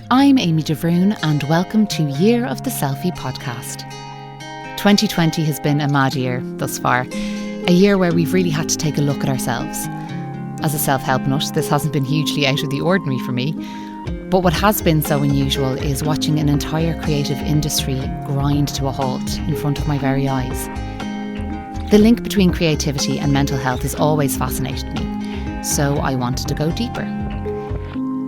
I'm Amy DeVroon and welcome to Year of the Selfie podcast. 2020 has been a mad year thus far, a year where we've really had to take a look at ourselves. As a self-help nut, this hasn't been hugely out of the ordinary for me, but what has been so unusual is watching an entire creative industry grind to a halt in front of my very eyes. The link between creativity and mental health has always fascinated me, so I wanted to go deeper.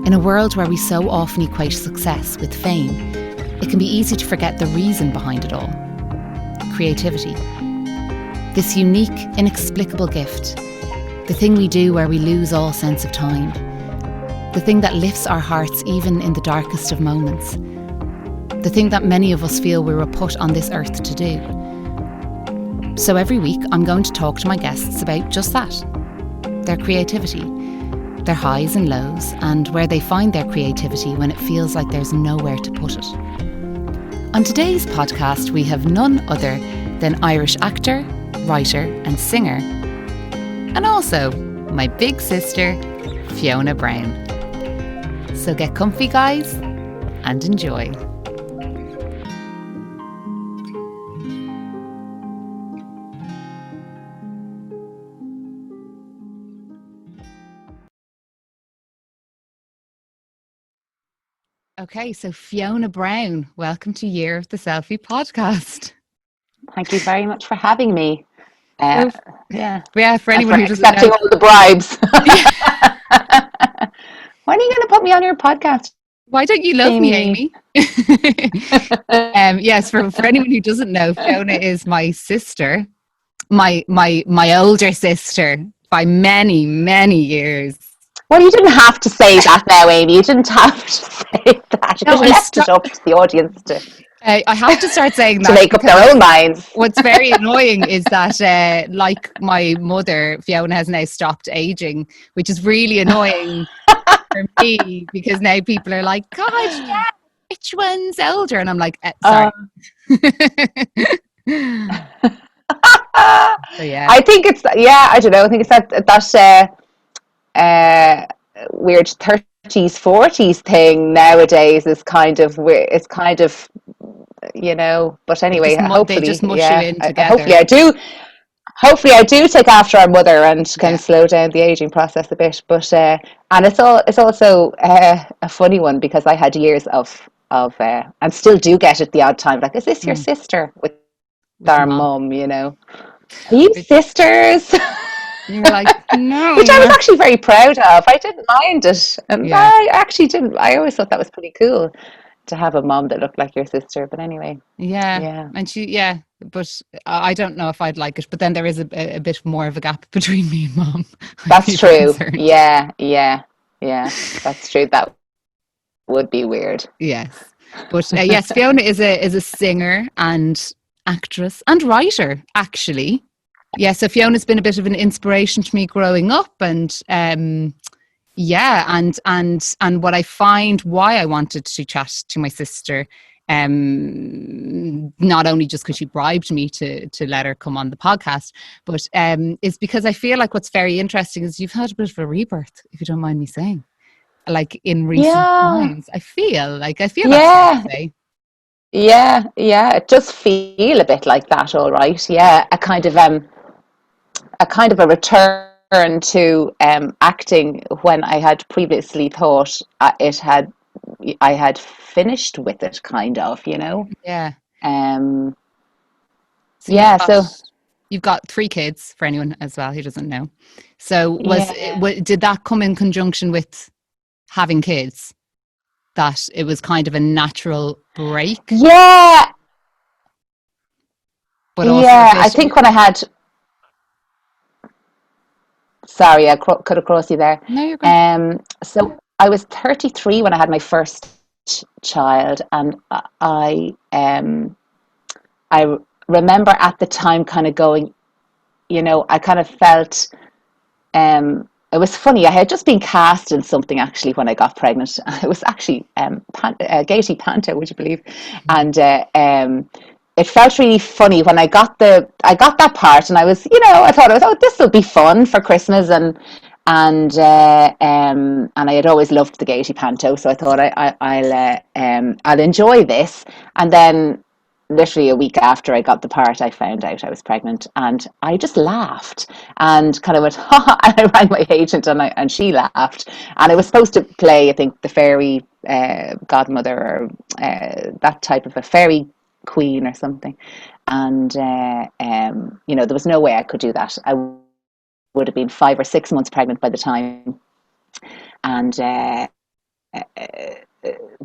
In a world where we so often equate success with fame, it can be easy to forget the reason behind it all. Creativity. This unique, inexplicable gift. The thing we do where we lose all sense of time. The thing that lifts our hearts even in the darkest of moments. The thing that many of us feel we were put on this earth to do. So every week I'm going to talk to my guests about just that. Their creativity. Their highs and lows, and where they find their creativity when it feels like there's nowhere to put it. On today's podcast, we have none other than Irish actor, writer and singer, and also my big sister, Fiona Brown. So get comfy, guys, and enjoy. Okay, so Fiona Brown, welcome to Year of the Selfie podcast. Thank you very much for having me. For anyone who doesn't accepting know, all the bribes. When are you going to put me on your podcast? Why don't you love me, Amy? Yes, for anyone who doesn't know, Fiona is my sister, my older sister by many, many years. Well, you didn't have to say that now, Amy. You didn't have to say that. You left it up to the audience to... I have to start saying that to make up their own minds. What's very annoying is that, like my mother, Fiona has now stopped aging, which is really annoying for me because now people are like, God, yeah, which one's older? And I'm like, sorry. So, yeah. I think it's, I don't know. I think it's that weird 30s, 40s thing nowadays is kind of weird. It's kind of, you know, but anyway, hopefully, they just mush you in together. Hopefully I do take after our mother and kind of slow down the aging process a bit. But and it's also a funny one because I had years of and still do get it the odd time, like, is this your sister with our mum? You know, are you sisters? You're like, no. Which I was actually very proud of. I didn't mind it, and I actually didn't. I always thought that was pretty cool to have a mom that looked like your sister. But anyway, and but I don't know if I'd like it. But then there is a bit more of a gap between me and mom. That's true. Yeah, that's true. That would be weird. Yes, but yes, Fiona is a singer and actress and writer, actually. Yeah, so Fiona's been a bit of an inspiration to me growing up, and and what I find why I wanted to chat to my sister, not only just because she bribed me to let her come on the podcast, but is because I feel like what's very interesting is you've had a bit of a rebirth, if you don't mind me saying, like in recent times. I feel that's what I say. Yeah, it does feel a bit like that, all right. Yeah, a kind of a return to acting when I had previously thought I had finished with it, kind of, you know. Yeah. So you've got 3 kids, for anyone as well who doesn't know. So did that come in conjunction with having kids? That it was kind of a natural break? Yeah. But also I think when I had... Sorry, I cut across you there. No, you're good. So I was 33 when I had my first child, and I remember at the time kind of going, you know, I kind of felt, it was funny. I had just been cast in something actually when I got pregnant. It was actually Gaiety Panto, would you believe? And it felt really funny when I got that part, and I was, you know, I thought, this will be fun for Christmas, and and I had always loved the Gaiety panto, so I thought I'll enjoy this. And then, literally a week after I got the part, I found out I was pregnant, and I just laughed and kind of went, ha, ha, and I rang my agent, and she laughed. And I was supposed to play, I think, the fairy godmother, or that type of a fairy queen or something. And there was no way I could do that. I would have been 5 or 6 months pregnant by the time, and by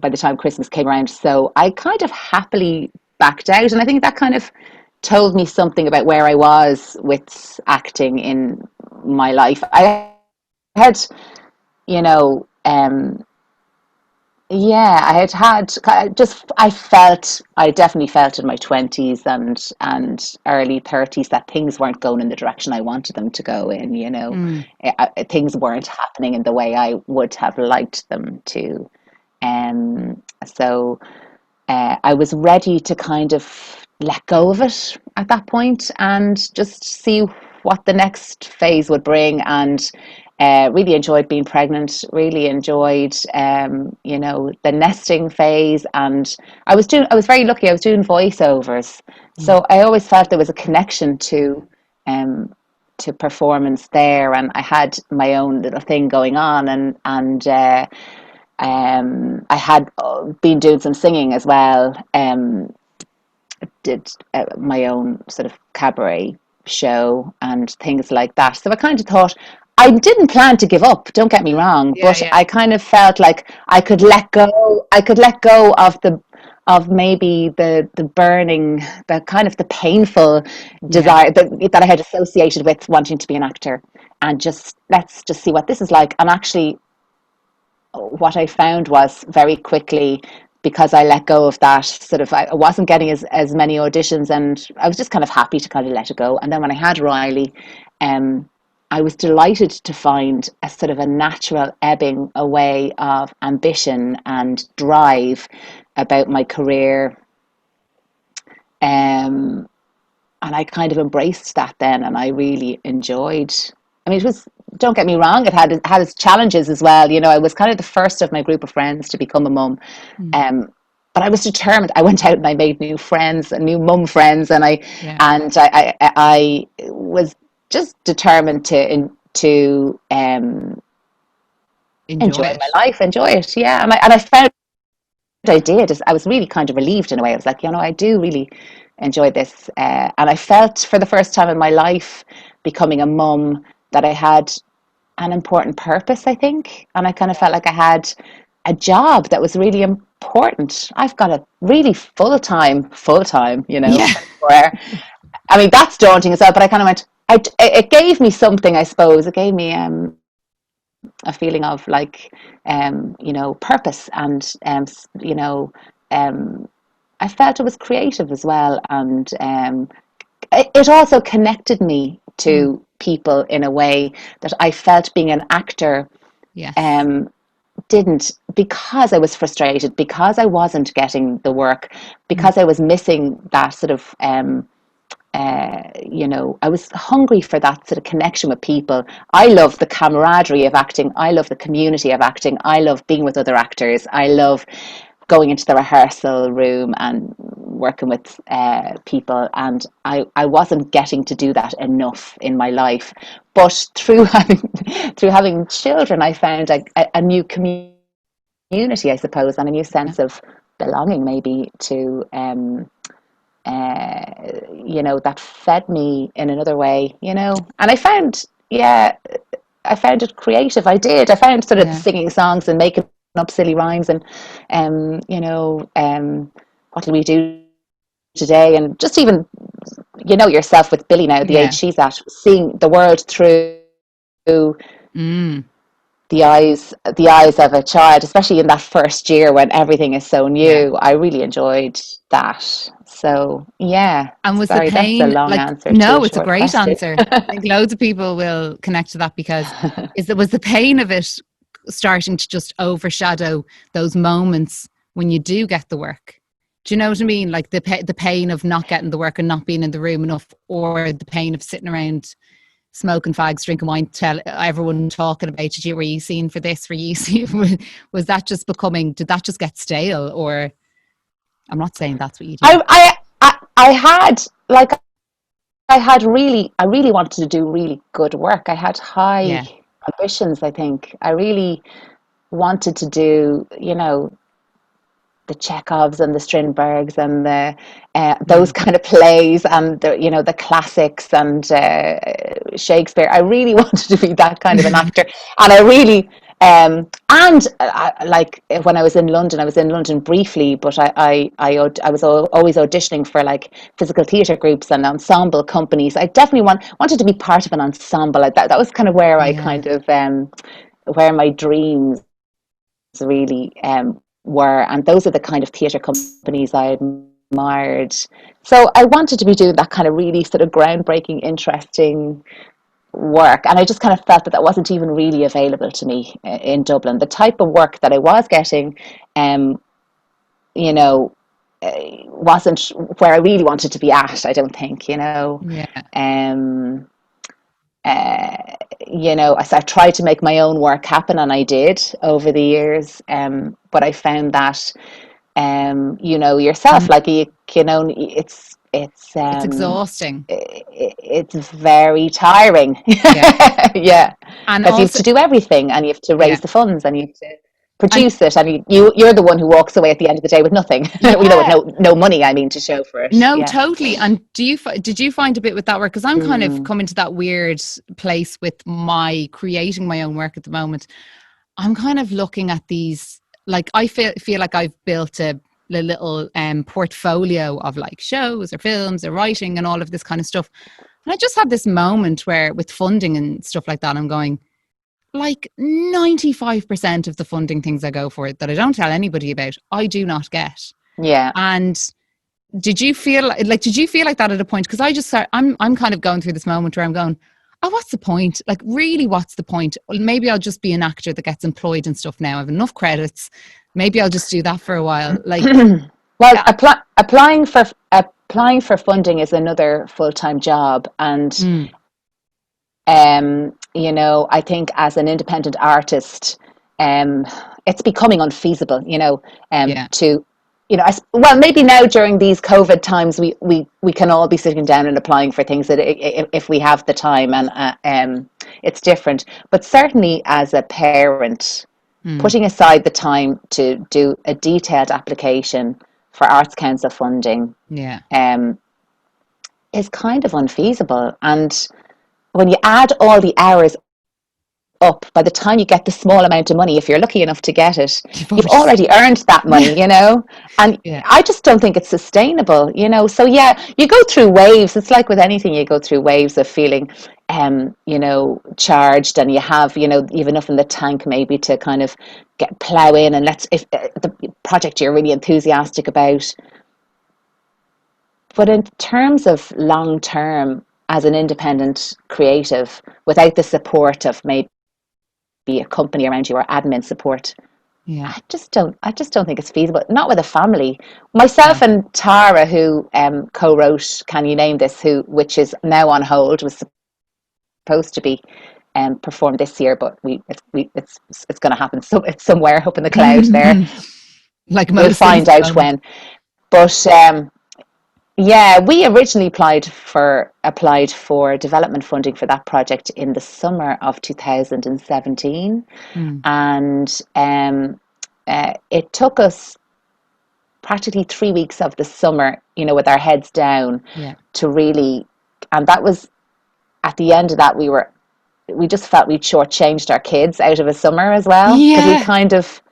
the time Christmas came around. So I kind of happily backed out, and I think that kind of told me something about where I was with acting in my life. I had, you know, yeah, I definitely felt in my 20s and early 30s that things weren't going in the direction I wanted them to go in, things weren't happening in the way I would have liked them to. So I was ready to kind of let go of it at that point and just see what the next phase would bring. And really enjoyed being pregnant, really enjoyed, the nesting phase. And I was very lucky. I was doing voiceovers. So I always felt there was a connection to performance there. And I had my own little thing going on, and I had been doing some singing as well. Did my own sort of cabaret show and things like that. So I kind of thought, I didn't plan to give up, don't get me wrong, but I kind of felt like I could let go. I could let go of maybe the burning, the kind of the painful desire that I had associated with wanting to be an actor, and let's just see what this is like. And actually, what I found was very quickly, because I let go of that sort of, I wasn't getting as many auditions, and I was just kind of happy to kind of let it go. And then when I had Riley, I was delighted to find a sort of a natural ebbing away of ambition and drive about my career. And I kind of embraced that then, and I really enjoyed. I mean, don't get me wrong, it had its challenges as well. I was kind of the first of my group of friends to become a mum. But I was determined. I went out and I made new friends, new mum friends, and I was just determined to enjoy my life, enjoy it. Yeah, and I found I did. I was really kind of relieved in a way. I was like, I do really enjoy this, and I felt for the first time in my life, becoming a mum, that I had an important purpose, I think. And I kind of felt like I had a job that was really important. I've got a really full-time, where, I mean, that's daunting as well, but I kind of went, it gave me something, I suppose. It gave me a feeling of like, purpose, and, I felt it was creative as well. And it also connected me to people in a way that I felt being an actor didn't, because I was frustrated, because I wasn't getting the work, because I was missing that sort of I was hungry for that sort of connection with people. I love the camaraderie of acting. I love the community of acting. I love being with other actors. I love going into the rehearsal room and working with people, and I wasn't getting to do that enough in my life. But through having children, I found a new community, I suppose, and a new sense of belonging, maybe, to that fed me in another way, and I found it creative. I found sort of singing songs and making up silly rhymes, and what do we do today, and just even yourself with Billy now, the age she's at, seeing the world through the eyes of a child, especially in that first year when everything is so new. I really enjoyed that. So and was sorry, the pain that's a long like answer no, to it's a great question. answer. I think loads of people will connect to that, because was the pain of it starting to just overshadow those moments when you do get the work? Do you know what I mean? Like the pain of not getting the work and not being in the room enough, or the pain of sitting around smoking fags, drinking wine, tell everyone talking about you? Were you seen for this? Were you seen? Was that just did that just get stale? Or I'm not saying that's what you do. I had like I really wanted to do really good work. I had high Yeah. ambitions, I think. I really wanted to do, the Chekhovs and the Strindbergs and the those kind of plays, and the classics, and Shakespeare. I really wanted to be that kind of an actor, and I really like when I was in London briefly, but I was always auditioning for like physical theatre groups and ensemble companies. I definitely wanted to be part of an ensemble. Like that was kind of where I Yeah. kind of where my dreams really were, and those are the kind of theatre companies I admired. So I wanted to be doing that kind of really sort of groundbreaking, interesting work, and I just kind of felt that that wasn't even really available to me in Dublin. The type of work that I was getting, you know, wasn't where I really wanted to be at. I don't think, Yeah. I tried to make my own work happen, and I did over the years. But I found that, yourself, like you can only, It's exhausting. it's very tiring. Yeah. Yeah, And because you have also, to do everything, and you have to yeah. raise the funds, and you have to And produce it, and you're the one who walks away at the end of the day with nothing. With yeah, no money, I mean, to show for it. no, Yeah. totally. And did you find a bit with that work? Because I'm kind of Mm. coming to that weird place with my creating my own work at the moment. I'm kind of looking at these, like I feel like I've built a little portfolio of like shows or films or writing and all of this kind of stuff. And I just have this moment where with funding and stuff like that, I'm going, like 95% of the funding things I go for that I don't tell anybody about, I do not get. Yeah. And did you feel like that at a point? Because I'm kind of going through this moment where I'm going, oh, what's the point? Like, really, what's the point? Well, maybe I'll just be an actor that gets employed and stuff now. I have enough credits. Maybe I'll just do that for a while. Like, Well, yeah, applying for funding is another full-time job, and mm, I think as an independent artist, um, it's becoming unfeasible, yeah, to, well, maybe now during these COVID times, we can all be sitting down and applying for things that if we have the time, and it's different. But certainly as a parent, mm, putting aside the time to do a detailed application for Arts Council funding yeah, um, is kind of unfeasible. And when you add all the hours up, by the time you get the small amount of money, if you're lucky enough to get it, you've you've already, already earned that money, and yeah, I just don't think it's sustainable, so yeah, you go through waves. It's like with anything, you go through waves of feeling charged, and you have enough in the tank maybe to kind of plow in, and let's, if the project you're really enthusiastic about. But in terms of long term, as an independent creative, without the support of maybe a company around you or admin support, yeah, I just don't think it's feasible. Not with a family. no, Myself and Tara, who co-wrote "Can You Name This," which is now on hold, was supposed to be performed this year, but it's going to happen. So it's somewhere up in the cloud there. like We'll most things find at the out moment. when. But yeah, we originally applied for development funding for that project in the summer of 2017, Mm, and it took us practically 3 weeks of the summer, with our heads down, yeah, to really, and that was at the end of that, we just felt we'd shortchanged our kids out of a summer as well, because we yeah, kind of,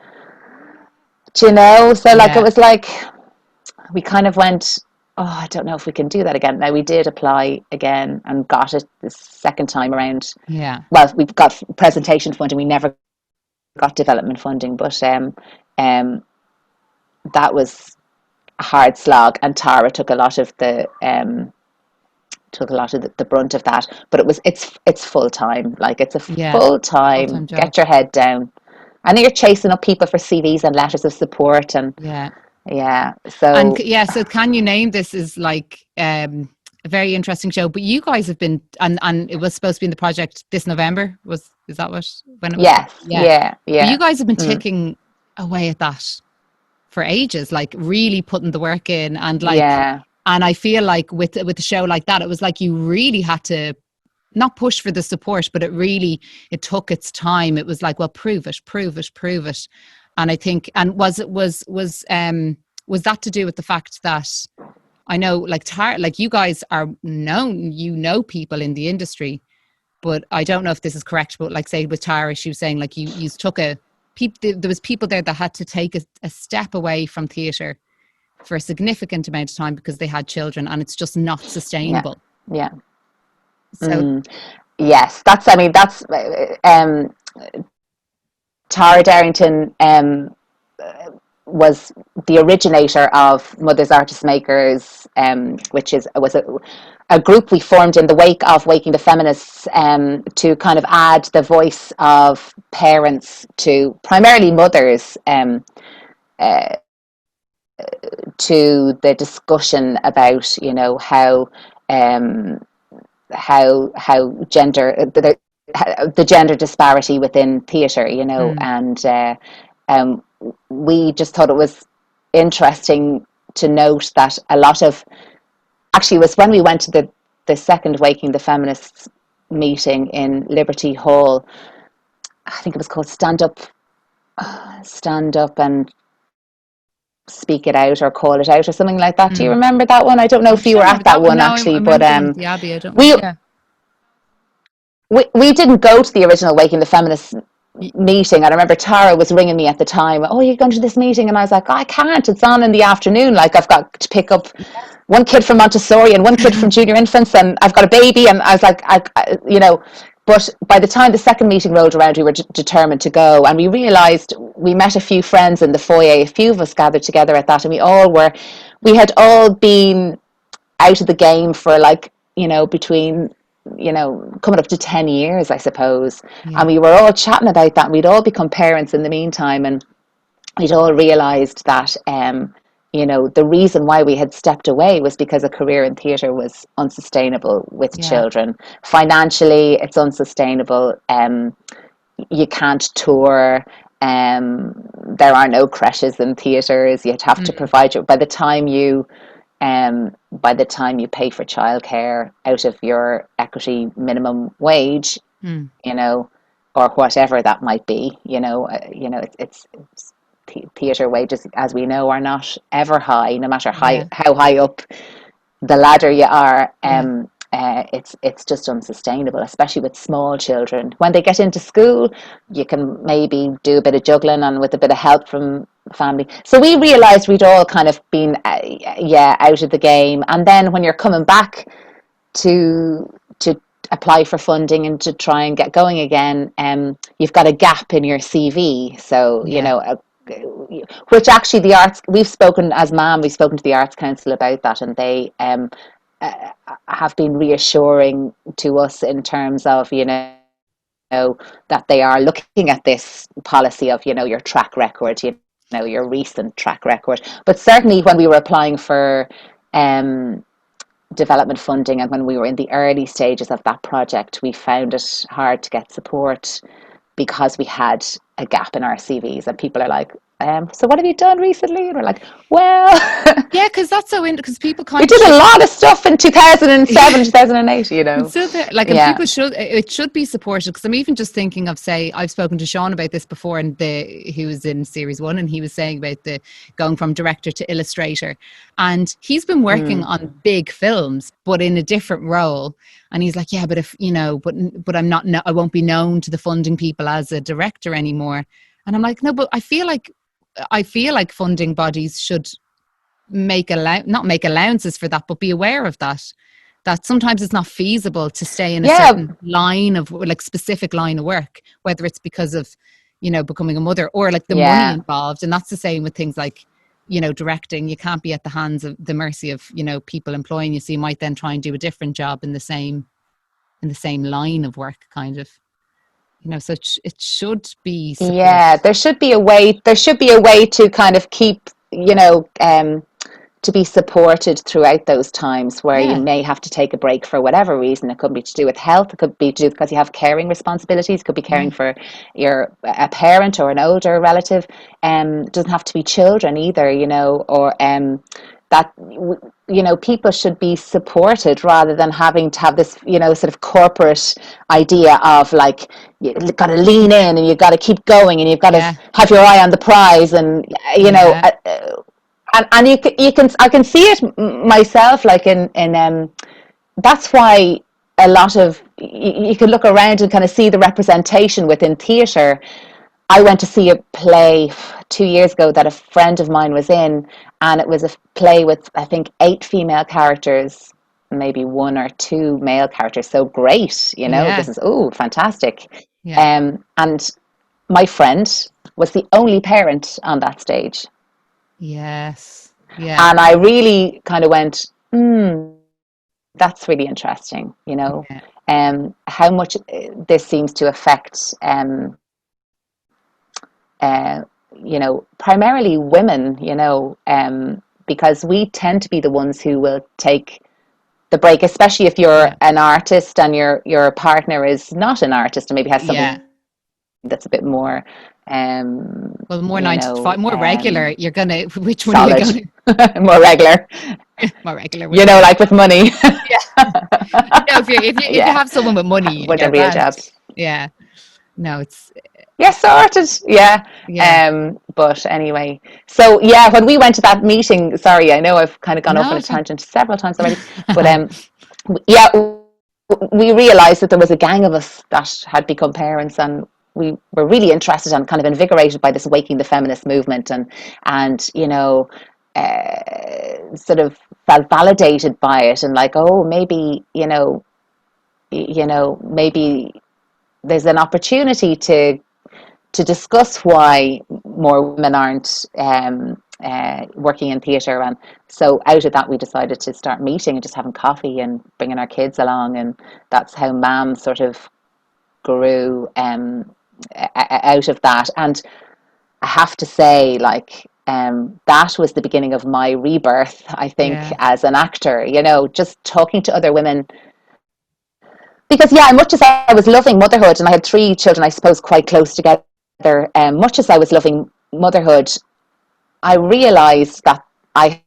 so like it yeah, was like we kind of went, oh, I don't know if we can do that again. Now, we did apply again and got it the second time around. yeah, Well, we've got presentation funding. We never got development funding, but that was a hard slog, and Tara took a lot of the brunt of that. But it's full time. Like, it's a yeah. full time. Full-time job. Get your head down. And then you're chasing up people for CVs and letters of support, and Yeah. yeah. And So yeah, so Can You Name This is like a very interesting show. But you guys have been, and it was supposed to be in the project this November. Is that when it was? Yes. Yeah. Yeah. But Yeah. you guys have been ticking away at that for ages, like really putting the work in, and like, Yeah. and I feel like with a show like that, it was like you really had to not push for the support, but it took its time. It was like, well, prove it, prove it, prove it. And I think, and was that to do with the fact that I know, like like you guys are known, people in the industry, but I don't know if this is correct. But like, say with Tara, she was saying like you took there was people there that had to take a step away from theatre for a significant amount of time because they had children, and it's just not Yeah. sustainable. Yeah. So Yes, that's Tara Darrington was the originator of Mothers Artist Makers, which was a group we formed in the wake of Waking the Feminists, to kind of add the voice of parents, to primarily mothers, to the discussion about, you know, how gender, the gender disparity within theatre, you know, and we just thought it was interesting to note that a lot of, actually, it was when we went to the second Waking the Feminists meeting in Liberty Hall. I think it was called Stand Up and Speak It Out, or Call It Out, or something like that. Do you remember that one? I don't know if you were at that one, actually, but the Abbey. I don't. we Yeah. we didn't go to the original Waking the Feminists meeting. I remember Tara was ringing me at the time. Oh, you're going to this meeting? And I was like, oh, I can't. It's on in the afternoon. Like, I've got to pick up one kid from Montessori and one kid from junior infants, and I've got a baby. And I was like, you know. But by the time the second meeting rolled around, we were determined to go, and we realised, we met a few friends in the foyer. A few of us gathered together at that, and we had all been out of the game for, like, you know, between, you know, coming up to 10 years, I suppose. Yeah. And we were all chatting about that, and we'd all become parents in the meantime, and we'd all realised that, you know, the reason why we had stepped away was because a career in theatre was unsustainable with children. Financially, it's unsustainable. You can't tour. There are no creches in theatres. You'd have to provide by the time you pay for childcare out of your equity minimum wage, you know, or whatever that might be, you know, it's theatre wages, as we know, are not ever high, no matter how high up the ladder you are. It's just unsustainable, especially with small children. When they get into school, you can maybe do a bit of juggling and with a bit of help from family. So we realised we'd all kind of been out of the game. And then when you're coming back to apply for funding and to try and get going again, you've got a gap in your CV. So you know, which actually the arts, we've spoken to the Arts Council about that, and they have been reassuring to us in terms of, you know, that they are looking at this policy of, you know, your track record, you know, your recent track record. But certainly when we were applying for development funding, and when we were in the early stages of that project, we found it hard to get support because we had a gap in our CVs, and people are like, so what have you done recently? And we're like, well, yeah, because that's so because people kind we did a lot of stuff in 2007, 2008, you know. It's still there, like, and people should be supported, because I'm even just thinking of, say, I've spoken to Sean about this before, and he was in series 1, and he was saying about the going from director to illustrator, and he's been working on big films, but in a different role. And he's like, yeah, but if, you know, but I won't be known to the funding people as a director anymore. And I'm like, no, but I feel like funding bodies should not make allowances for that, but be aware of that sometimes it's not feasible to stay in a certain line of, like, specific line of work, whether it's because of, you know, becoming a mother, or like the money involved. And that's the same with things like, you know, directing. You can't be at the mercy of, you know, people employing you. So you might then try and do a different job in the same line of work, kind of, you know. So it should be supported. Yeah, there should be a way to kind of keep, you know, to be supported throughout those times where Yeah. you may have to take a break for whatever reason. It could be to do with health. It could be to do because you have caring responsibilities. It could be caring for a parent or an older relative. It doesn't have to be children either, or that people should be supported rather than having to have this sort of corporate idea of like you've got to lean in and you've got to keep going and you've got to have your eye on the prize, and and I can see it myself, like in that's why a lot of you can look around and kind of see the representation within theatre. I went to see a play 2 years ago that a friend of mine was in, and it was a play with, I think, 8 female characters, maybe 1 or 2 male characters. So great, this is, fantastic. Yeah. And my friend was the only parent on that stage. Yes. Yeah. And I really kind of went, that's really interesting, how much this seems to affect primarily women, because we tend to be the ones who will take the break, especially if you're an artist and your partner is not an artist and maybe has something that's a bit more more 9 to 5, more regular. You're gonna, which one solid. are you gonna more regular more regular, like with money. If you have someone with money, with a real job. No, it's sorted. But anyway, so when we went to that meeting, sorry, I know I've kind of gone off on a tangent several times already, but we realized that there was a gang of us that had become parents, and we were really interested and kind of invigorated by this Waking the Feminist movement, and sort of felt validated by it, and like, maybe maybe there's an opportunity to discuss why more women aren't working in theatre. And so out of that we decided to start meeting and just having coffee and bringing our kids along, and that's how MAM sort of grew out of that. And I have to say, like, that was the beginning of my rebirth, I think, as an actor, just talking to other women. Because, much as I was loving motherhood, and I had 3 children, I suppose, quite close together, much as I was loving motherhood, I realised that I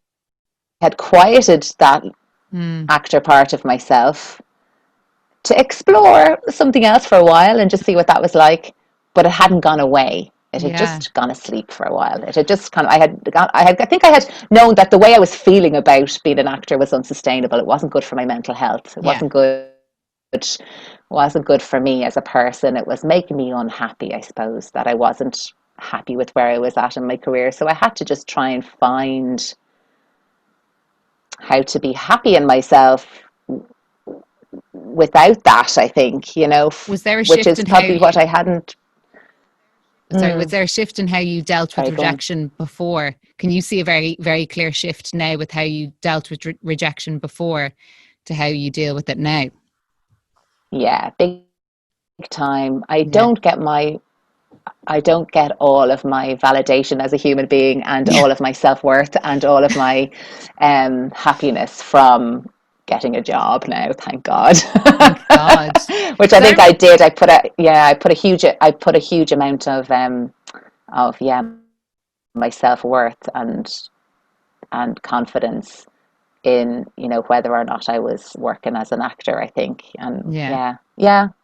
had quieted that actor part of myself to explore something else for a while and just see what that was like. But it hadn't gone away. It had just gone asleep for a while. It had just kind of, I think I had known that the way I was feeling about being an actor was unsustainable. It wasn't good for my mental health. It wasn't good. It wasn't good for me as a person. It was making me unhappy, I suppose, that I wasn't happy with where I was at in my career. So I had to just try and find how to be happy in myself without that, I think, Was there a shift which is probably what I hadn't. Sorry, was there a shift in how you dealt with rejection before? Can you see a very, very clear shift now with how you dealt with rejection before to how you deal with it now? Yeah, big time. I don't get all of my validation as a human being and all of my self-worth and all of my happiness from getting a job now, thank God. Thank God. Which I think I did. I put a huge amount of my self-worth and confidence in whether or not I was working as an actor, I think. And I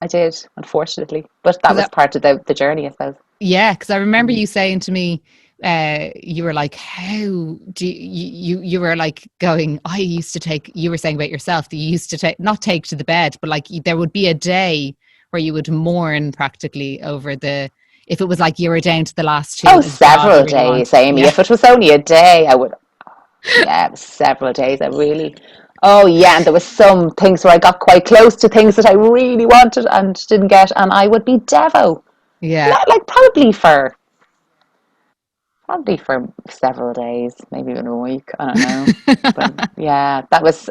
did, unfortunately, but that was part of the journey, I suppose. Because I remember you saying to me, you were like, how do you were like going, you were saying about yourself that you used to not take to the bed, but like there would be a day where you would mourn practically over if it was like you were down to the last 2. Several days, Amy. If it was only a day, I would. It was several days. I really. And there was some things where I got quite close to things that I really wanted and didn't get, and I would be devo. Like probably for several days, maybe even a week. I don't know. But that was.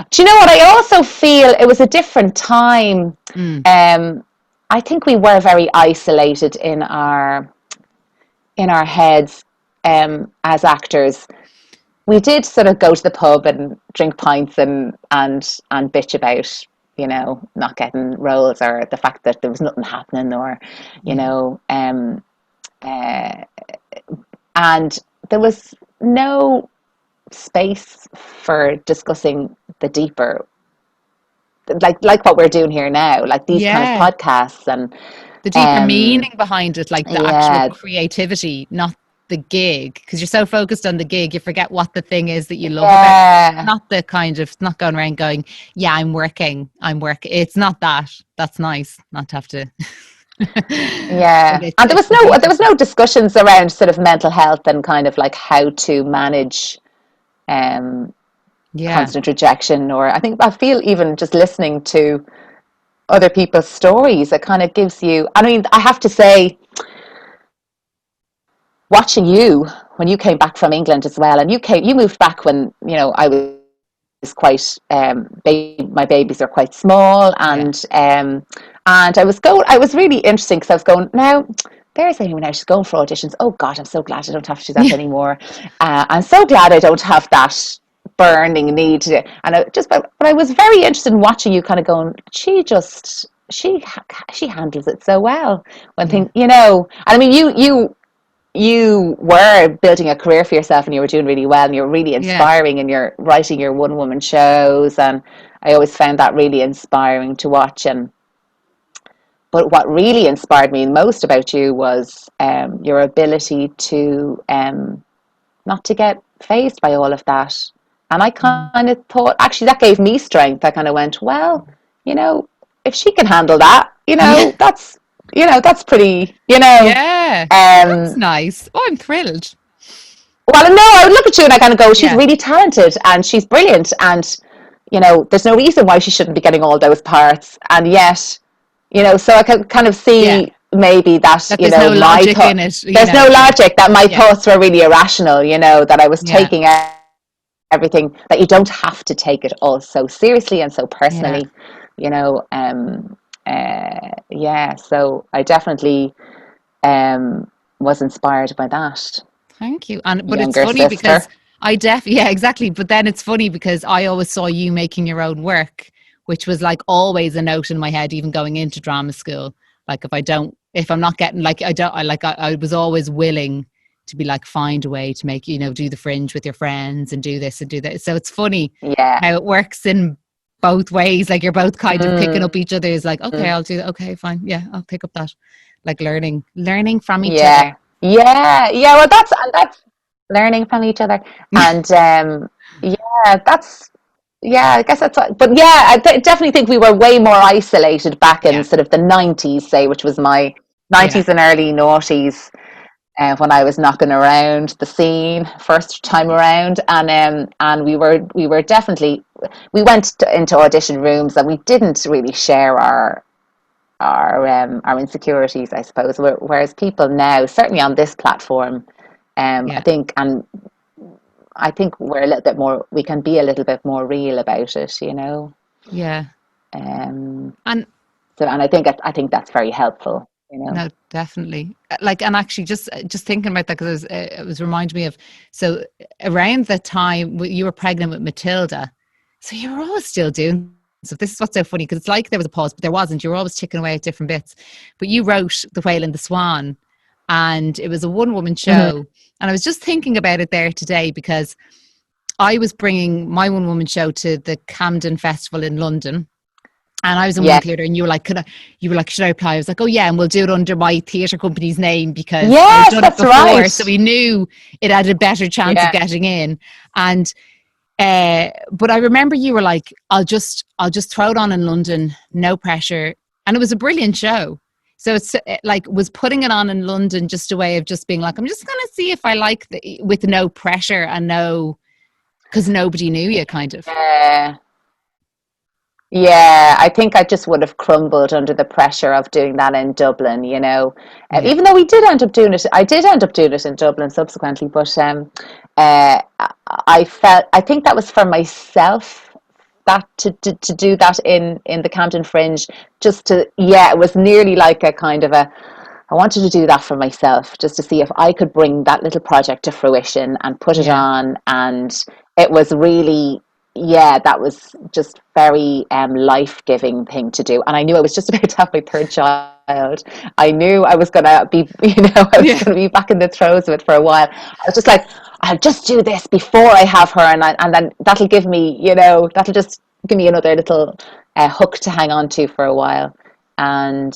Do you know what? I also feel it was a different time. I think we were very isolated in our heads as actors. we did sort of go to the pub and drink pints and bitch about, you know, not getting roles, or the fact that there was nothing happening, or, you Yeah. know, uh, and there was no space for discussing the deeper, like what we're doing here now, like these kind of Yeah. podcasts, and The deeper um meaning behind it, like the actual yeah, creativity, not the gig. Because you're so focused on the gig, you forget what the thing is that you love about it. yeah, Not the kind of, not going around going, yeah, I'm working. It's not that. That's nice not to have to. But yeah. And it's the there deeper was stuff. no discussions around sort of mental health and kind of like how to manage um Yeah. constant rejection. Or I feel even just listening to other people's stories, it kind of gives you, I mean, I have to say, watching you when you came back from England as well, and you moved back when, you know, I was quite my babies are quite small, Yeah. and I was really interesting, because I was going, now there's Amy now, she's going for auditions. Oh God, I'm so glad I don't have to do that anymore. I'm so glad I don't have that burning need to, and but I was very interested in watching you kind of going, she handles it so well when Yeah. things, you know. And I mean, you were building a career for yourself, and you were doing really well, and you're really Yeah. inspiring, and you're writing your one woman shows, and I always found that really inspiring to watch. And but what really inspired me most about you was your ability to not to get fazed by all of that. And I Mm. kind of thought, actually, that gave me strength. I kind of went, well, you know, if she can handle that, Yeah. that's pretty, Yeah. That's um, nice. Oh, I'm thrilled. well, no, I would look at you and I kind of go, she's Yeah. really talented and she's brilliant. And, there's no reason why she shouldn't be getting all those parts. And yet, so I can kind of Yeah. see maybe that, That there's no logic in it, there's no Yeah. logic, that my Yeah. thoughts were really irrational, that I was Yeah. taking everything, that you don't have to take it all so seriously and so Yeah. personally, you know. Yeah, so I definitely was inspired by that Thank you. And but it's younger funny because sister. yeah, exactly. But then it's funny because I always saw you making your own work, which was like always a note in my head, even going into drama school. Like if I'm not getting, like, I was always willing to be like, find a way to make, do the fringe with your friends and do this and do that. So it's funny Yeah. how it works in both ways. Like you're both kind of picking Mm, up each other's, like, okay, I'll do that. Okay, fine. Yeah, I'll pick up that. Like learning from each other. yeah. Yeah. Well, that's learning from each other, and yeah, I guess that's what, but yeah, definitely think we were way more isolated back in Yeah. sort of the 90s, say, which was my Yeah. 90s and early noughties, when I was knocking around the scene first time around, and we were definitely, we went into audition rooms, and we didn't really share our insecurities, I suppose. Whereas people now, certainly on this platform, I Yeah. think, and I think we're a little bit more, we can be a little bit more real about it. Yeah. Um, And and I think that's very helpful. no, definitely. Like, and actually, just thinking about that, because it was reminding me of, so around the time you were pregnant with Matilda, so you were always still doing. So this is what's so funny, because it's like there was a pause, but there wasn't. You were always chipping away at different bits. But you wrote The Whale and the Swan, and it was a one-woman Mhm. show. And I was just thinking about it there today, because I was bringing my one-woman show to the Camden Festival in London. And I was in one Yeah. theatre, and you were like, should I apply? I was like, oh yeah, and we'll do it under my theatre company's name, because I had Yes, done it that's before. So right. we knew it had a better chance of Yeah. getting in. And but I remember you were like, I'll just throw it on in London, no pressure. And it was a brilliant show. So it's like, was putting it on in London just a way of just being like, I'm just gonna see if I like with no pressure and because nobody knew you, kind of. Yeah. Yeah, I think I just would have crumbled under the pressure of doing that in Dublin. Yeah. Even though we did end up doing it, I did end up doing it in Dublin subsequently, but uh, I think that was for myself, that to do that in the Camden Fringe, just to, yeah, it was nearly like a kind of I wanted to do that for myself, just to see if I could bring that little project to fruition and put it Yeah. on. And it was really, yeah, that was just very life-giving thing to do. And I knew I was just about to have my third child. I knew I was going to be, I was Yeah. going to be back in the throes of it for a while. I was just like, I'll just do this before I have her, and then that'll give me, that'll just give me another little hook to hang on to for a while. And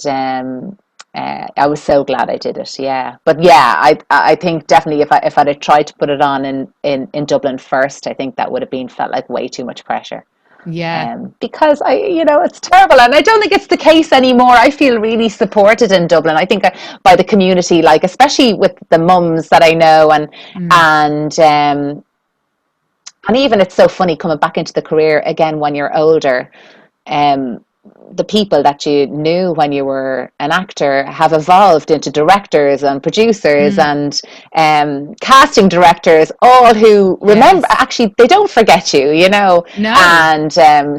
I was so glad I did it. Yeah, but yeah, I think definitely if I'd have tried to put it on in Dublin first, I think that would have been felt like way too much pressure. Yeah. Because it's terrible, and I don't think it's the case anymore. I feel really supported in Dublin. I think by the community, like especially with the mums that I know, Mm. and even it's so funny coming back into the career again when you're older. Um, the people that you knew when you were an actor have evolved into directors and producers Mm. and casting directors, all who remember, Yes. actually, they don't forget you, No. And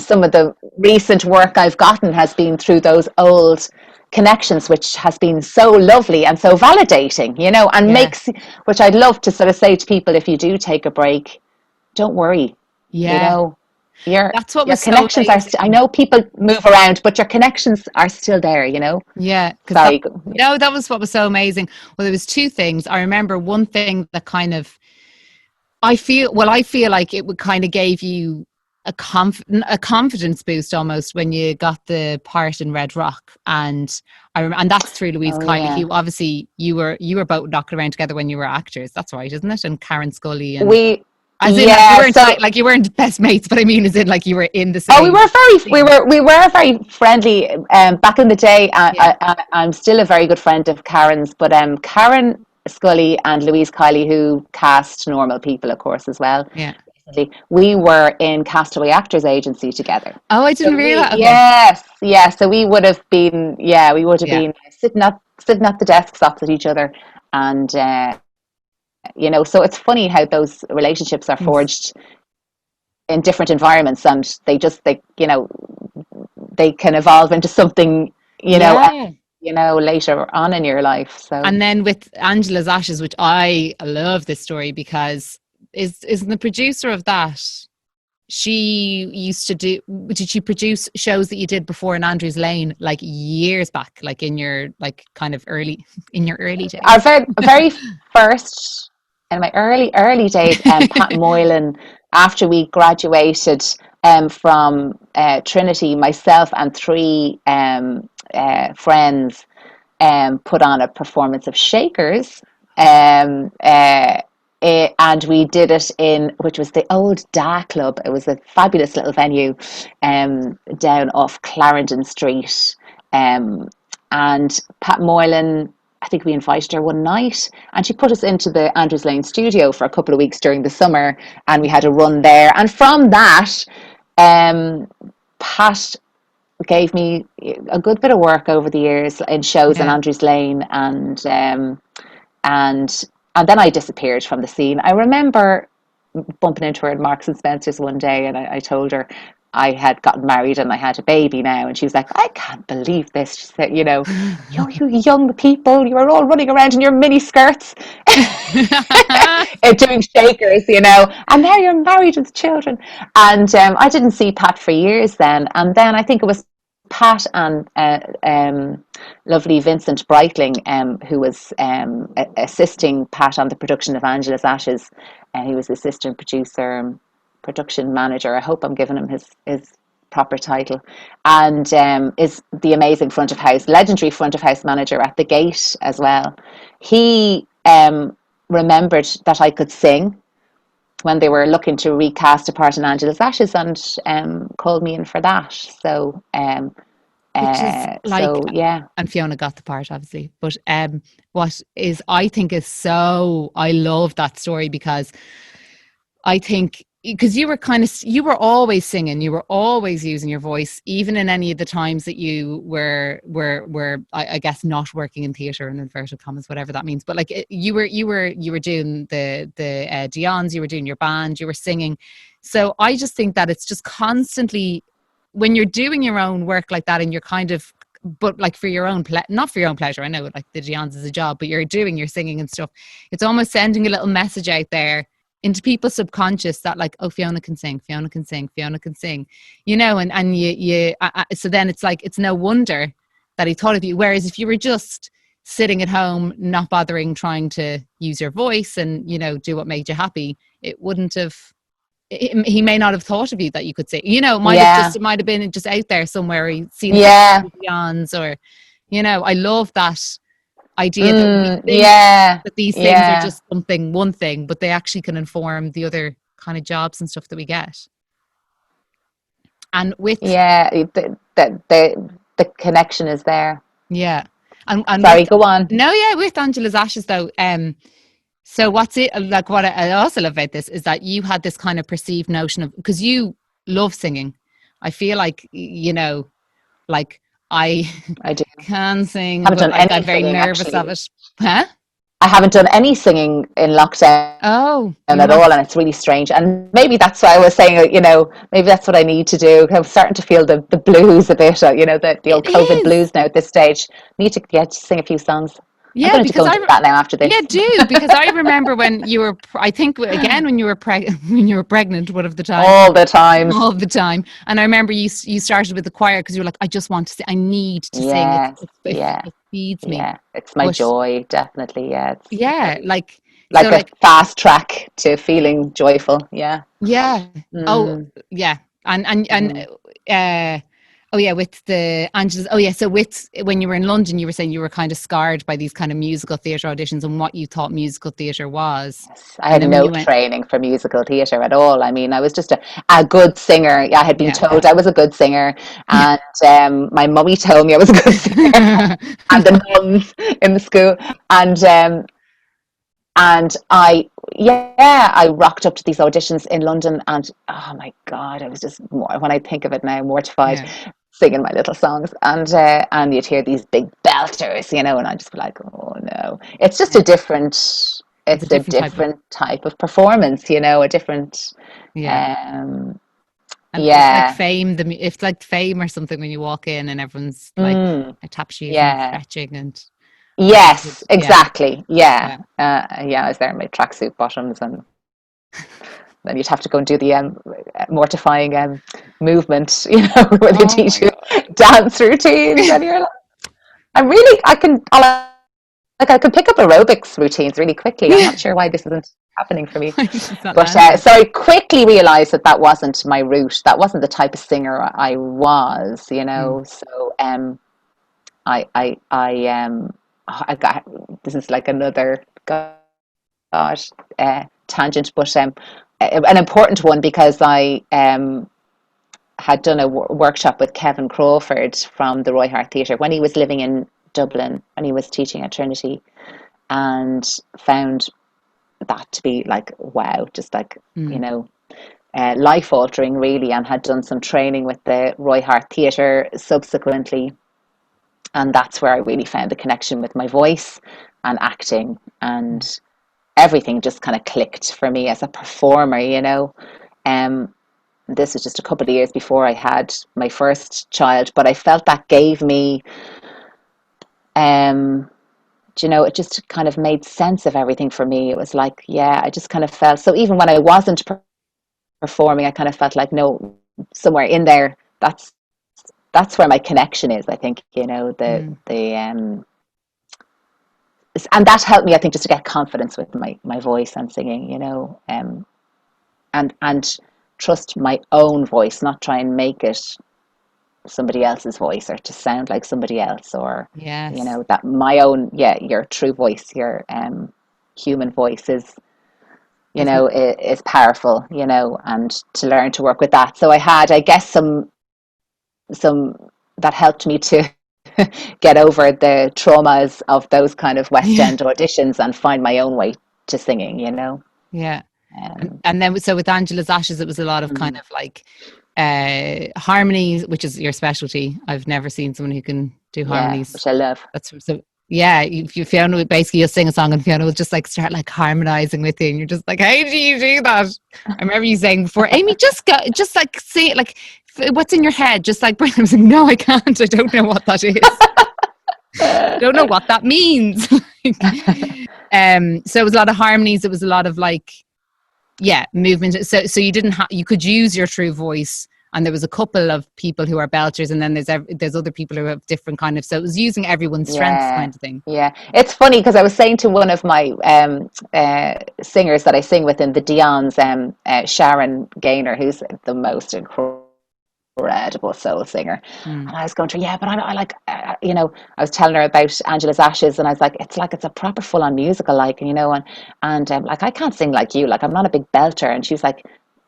some of the recent work I've gotten has been through those old connections, which has been so lovely and so validating, and Yeah. which I'd love to sort of say to people, if you do take a break, don't worry, you Yeah. know, your That's what your was so connections are I amazing. know people move around, but your connections are still there. Yeah, because Sorry. that was what was so amazing. Well, there was two things. I remember one thing that kind of I feel like it would kind of gave you a confidence boost almost when you got the part in Red Rock, and and that's through Louise Oh Kiley, yeah. who obviously you were both knocking around together when you were actors. That's right, isn't it? And Karen Scully, and We as in like you yeah, weren't so like you weren't best mates, but I mean as in like you were in the oh, same scene. we were very friendly back in the day. Yeah, I'm still a very good friend of Karen's, but Karen Scully and Louise Kiley, who cast Normal People, of course, as well. yeah. We were in Castaway Actors Agency together. Oh, I didn't So realize. Okay. yes, yeah. So we would have been, yeah, we would have Yeah. been sitting at the desks opposite each other, and so it's funny how those relationships are Things. forged in different environments, and they can evolve into something, Yeah. later on in your life. So And then with Angela's Ashes, which I love this story because is the producer of that. She used to do. Did she produce shows that you did before in Andrews Lane, like years back, like in your like kind of early in your early our days? very first, in my early days, Pat Moylan, after we graduated from Trinity, myself and three friends put on a performance of Shakers, um, uh, and we did it in, which was the old Da Club. It was a fabulous little venue down off Clarendon Street. Um, and Pat Moylan, I think we invited her one night, and she put us into the Andrews Lane studio for a couple of weeks during the summer, and we had a run there. And from that, Pat gave me a good bit of work over the years in shows in Yeah. Andrews Lane, and and then I disappeared from the scene. I remember bumping into her at Marks and Spencer's one day, and I told her I had gotten married and I had a baby now, and she was like, "I can't believe this." She said, you young people, you are all running around in your mini skirts doing Shakers, and now you're married with children." And I didn't see Pat for years then, and then I think it was Pat and lovely Vincent Breitling, who was assisting Pat on the production of Angela's Ashes. He was assistant producer, production manager. I hope I'm giving him his proper title, and is the amazing legendary front of house manager at the Gate as well. He remembered that I could sing when they were looking to recast a part in Angela's Ashes, and called me in for that. Which is like, So yeah. and Fiona got the part obviously, but what is I think is so I love that story because I think because you were always singing, you were always using your voice, even in any of the times that you were I guess not working in theatre in inverted commas, whatever that means. But like you were doing the Dion's, you were doing your band, you were singing. So I just think that it's just constantly when you're doing your own work like that, and you're kind of but like for your own not for your own pleasure. I know like the Gions is a job, but you're doing your singing and stuff. It's almost sending a little message out there into people's subconscious that like, oh, Fiona can sing, Fiona can sing, Fiona can sing, you know, and so then it's like, it's no wonder that he thought of you. Whereas if you were just sitting at home, not bothering trying to use your voice and, you know, do what made you happy, it wouldn't have, he may not have thought of you that you could sing, you know, it might have been just out there somewhere, he'd seen Beyonds, or, you know, I love that idea that we think that these things are just one thing, but they actually can inform the other kind of jobs and stuff that we get. And with the connection is there. Yeah. And sorry, go on. No, yeah, with Angela's Ashes though, so what's it like? What I also love about this is that you had this kind of perceived notion of, because you love singing. I feel like, you know, like I do. Can sing, haven't but done like, any I'm very singing, nervous actually. of it. Huh? I haven't done any singing in lockdown at all, and it's really strange. And maybe that's why I was saying, you know, maybe that's what I need to do. I'm starting to feel the blues a bit, you know, the old COVID blues now at this stage. Need to sing a few songs. Yeah, I'm going to go and do that now after this. Yeah, do, because I remember when you were, I think again when you were pregnant, one of the times. All the time. And I remember you started with the choir because you were like, I just want to sing. I need to sing. It feeds me. Yeah, it's my joy, definitely. Yeah. Like a fast track to feeling joyful. Yeah. Yeah. Oh, yeah. Oh yeah, with the Angela's. Oh yeah, so when you were in London, you were saying you were kind of scarred by these kind of musical theatre auditions and what you thought musical theatre was. Yes, I had no training for musical theatre at all. I mean, I was just a good singer. I had been told I was a good singer, and my mummy told me I was a good singer, and the nuns in the school, and I rocked up to these auditions in London, and oh my God, I was just when I think of it now, mortified. Singing my little songs, and you'd hear these big belters, you know, and I'd just be like, oh no, it's just a different type of performance, you know, a different and it's like fame. It's like fame or something when you walk in and everyone's like tap shoes and stretching and. Yes, exactly. Yeah. I was there in my tracksuit bottoms, and then you'd have to go and do the mortifying movement, you know, where they teach you dance routines, and you're like, I can pick up aerobics routines really quickly. I'm not sure why this isn't happening for me, but so I quickly realised that wasn't my route. That wasn't the type of singer I was, you know. So I got, this is like another tangent, but an important one, because I had done a workshop with Kevin Crawford from the Roy Hart Theatre when he was living in Dublin, when he was teaching at Trinity, and found that to be like, wow, just like, you know, life altering really, and had done some training with the Roy Hart Theatre subsequently. And that's where I really found the connection with my voice and acting, and everything just kind of clicked for me as a performer, you know. This was just a couple of years before I had my first child, but I felt that gave me, you know, it just kind of made sense of everything for me. It was like, I just kind of felt, so even when I wasn't performing, I kind of felt like, no, somewhere in there, that's where my connection is, I think, you know, and that helped me, I think, just to get confidence with my voice and singing, you know, and trust my own voice, not try and make it somebody else's voice or to sound like somebody else, or, you know, that my own, your true voice, your human voice is, you know, is powerful, you know, and to learn to work with that. So I had, I guess, some that helped me to get over the traumas of those kind of West End auditions and find my own way to singing, you know. And then so with Angela's Ashes, it was a lot of kind of like harmonies, which is your specialty. I've never seen someone who can do harmonies, which I love. That's so Yeah, Fiona, basically you'll sing a song and Fiona will just like start like harmonizing with you, and you're just like, how do you do that? I remember you saying before, Amy, just go, just like say it, like what's in your head, just like bring. I was like, no, I can't. I don't know what that is. Don't know what that means. So it was a lot of harmonies. It was a lot of like, yeah, movement. So you didn't have, you could use your true voice, and there was a couple of people who are belters, and then there's other people who have different kind of. So it was using everyone's strengths, Yeah, kind of thing. yeah. It's funny because I was saying to one of my singers that I sing with in the Dion's, Sharon Gaynor, who's the most incredible soul singer, Mm. and I was going through, yeah, but I like, I was telling her about Angela's Ashes, and I was like, it's a proper full on musical, like, and like I can't sing like you, like I'm not a big belter, and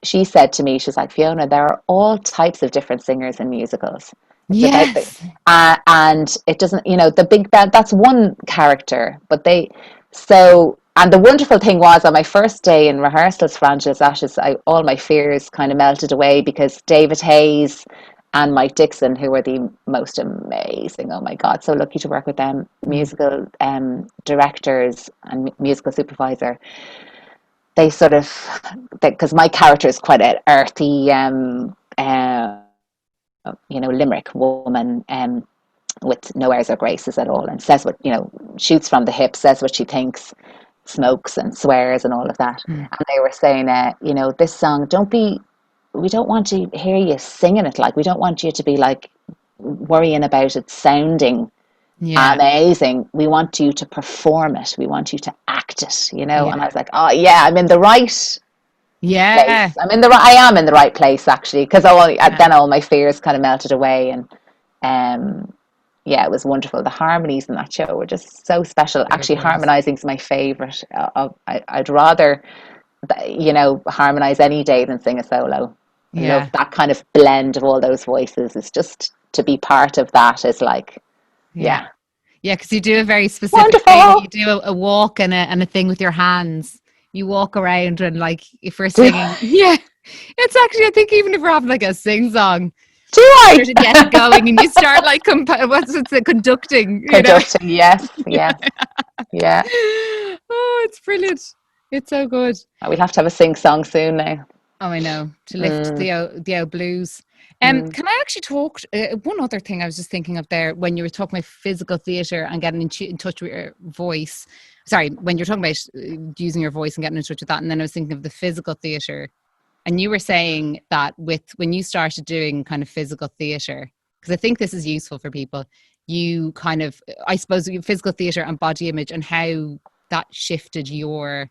she said to me, she's like, Fiona, there are all types of different singers in musicals. It's about Yes. and it doesn't, the big band, that's one character, but and the wonderful thing was on my first day in rehearsals for Angela's Ashes, all my fears kind of melted away because David Hayes and Mike Dixon, who were the most amazing, oh my God, so lucky to work with them, Mm. musical directors and musical supervisor. They sort of, because my character is quite an earthy, Limerick woman, with no airs or graces at all, and says what, shoots from the hip, says what she thinks, smokes and swears and all of that. Mm. And they were saying, this song, we don't want to hear you singing it, like, we don't want you to be like worrying about it sounding Yeah. amazing. We want you to perform it. We want you to act it, And I Yeah. was like, oh yeah, I'm in the right Yeah. place. I am in the right place actually, because Yeah. then all my fears kind of melted away, and yeah, it was wonderful. The harmonies in that show were just so special. They were Actually, gorgeous. harmonizing is my favorite. I'd rather, harmonize any day than sing a solo. I love Yeah. that kind of blend of all those voices. It's just to be part of that is like, Yeah. yeah, Yeah, because you do a very specific thing. You wonderful. do a walk and a thing with your hands. You walk around and like if we're Do singing, yeah, it's actually I think even if we're having like a sing song, do I sort of get it going and you start like what's it's conducting, conducting? Yes, yes, yeah. Oh, it's brilliant. It's so good. We'll have to have a sing song soon now. Oh, I know, to lift Mm, the old blues. mm. Can I actually talk? One other thing I was just thinking of there when you were talking about physical theatre and getting in touch with your voice. Sorry, when you're talking about using your voice and getting in touch with that, and then I was thinking of the physical theatre, and you were saying that with when you started doing kind of physical theatre, because I think this is useful for people. You kind of, I suppose, physical theatre and body image and how that shifted your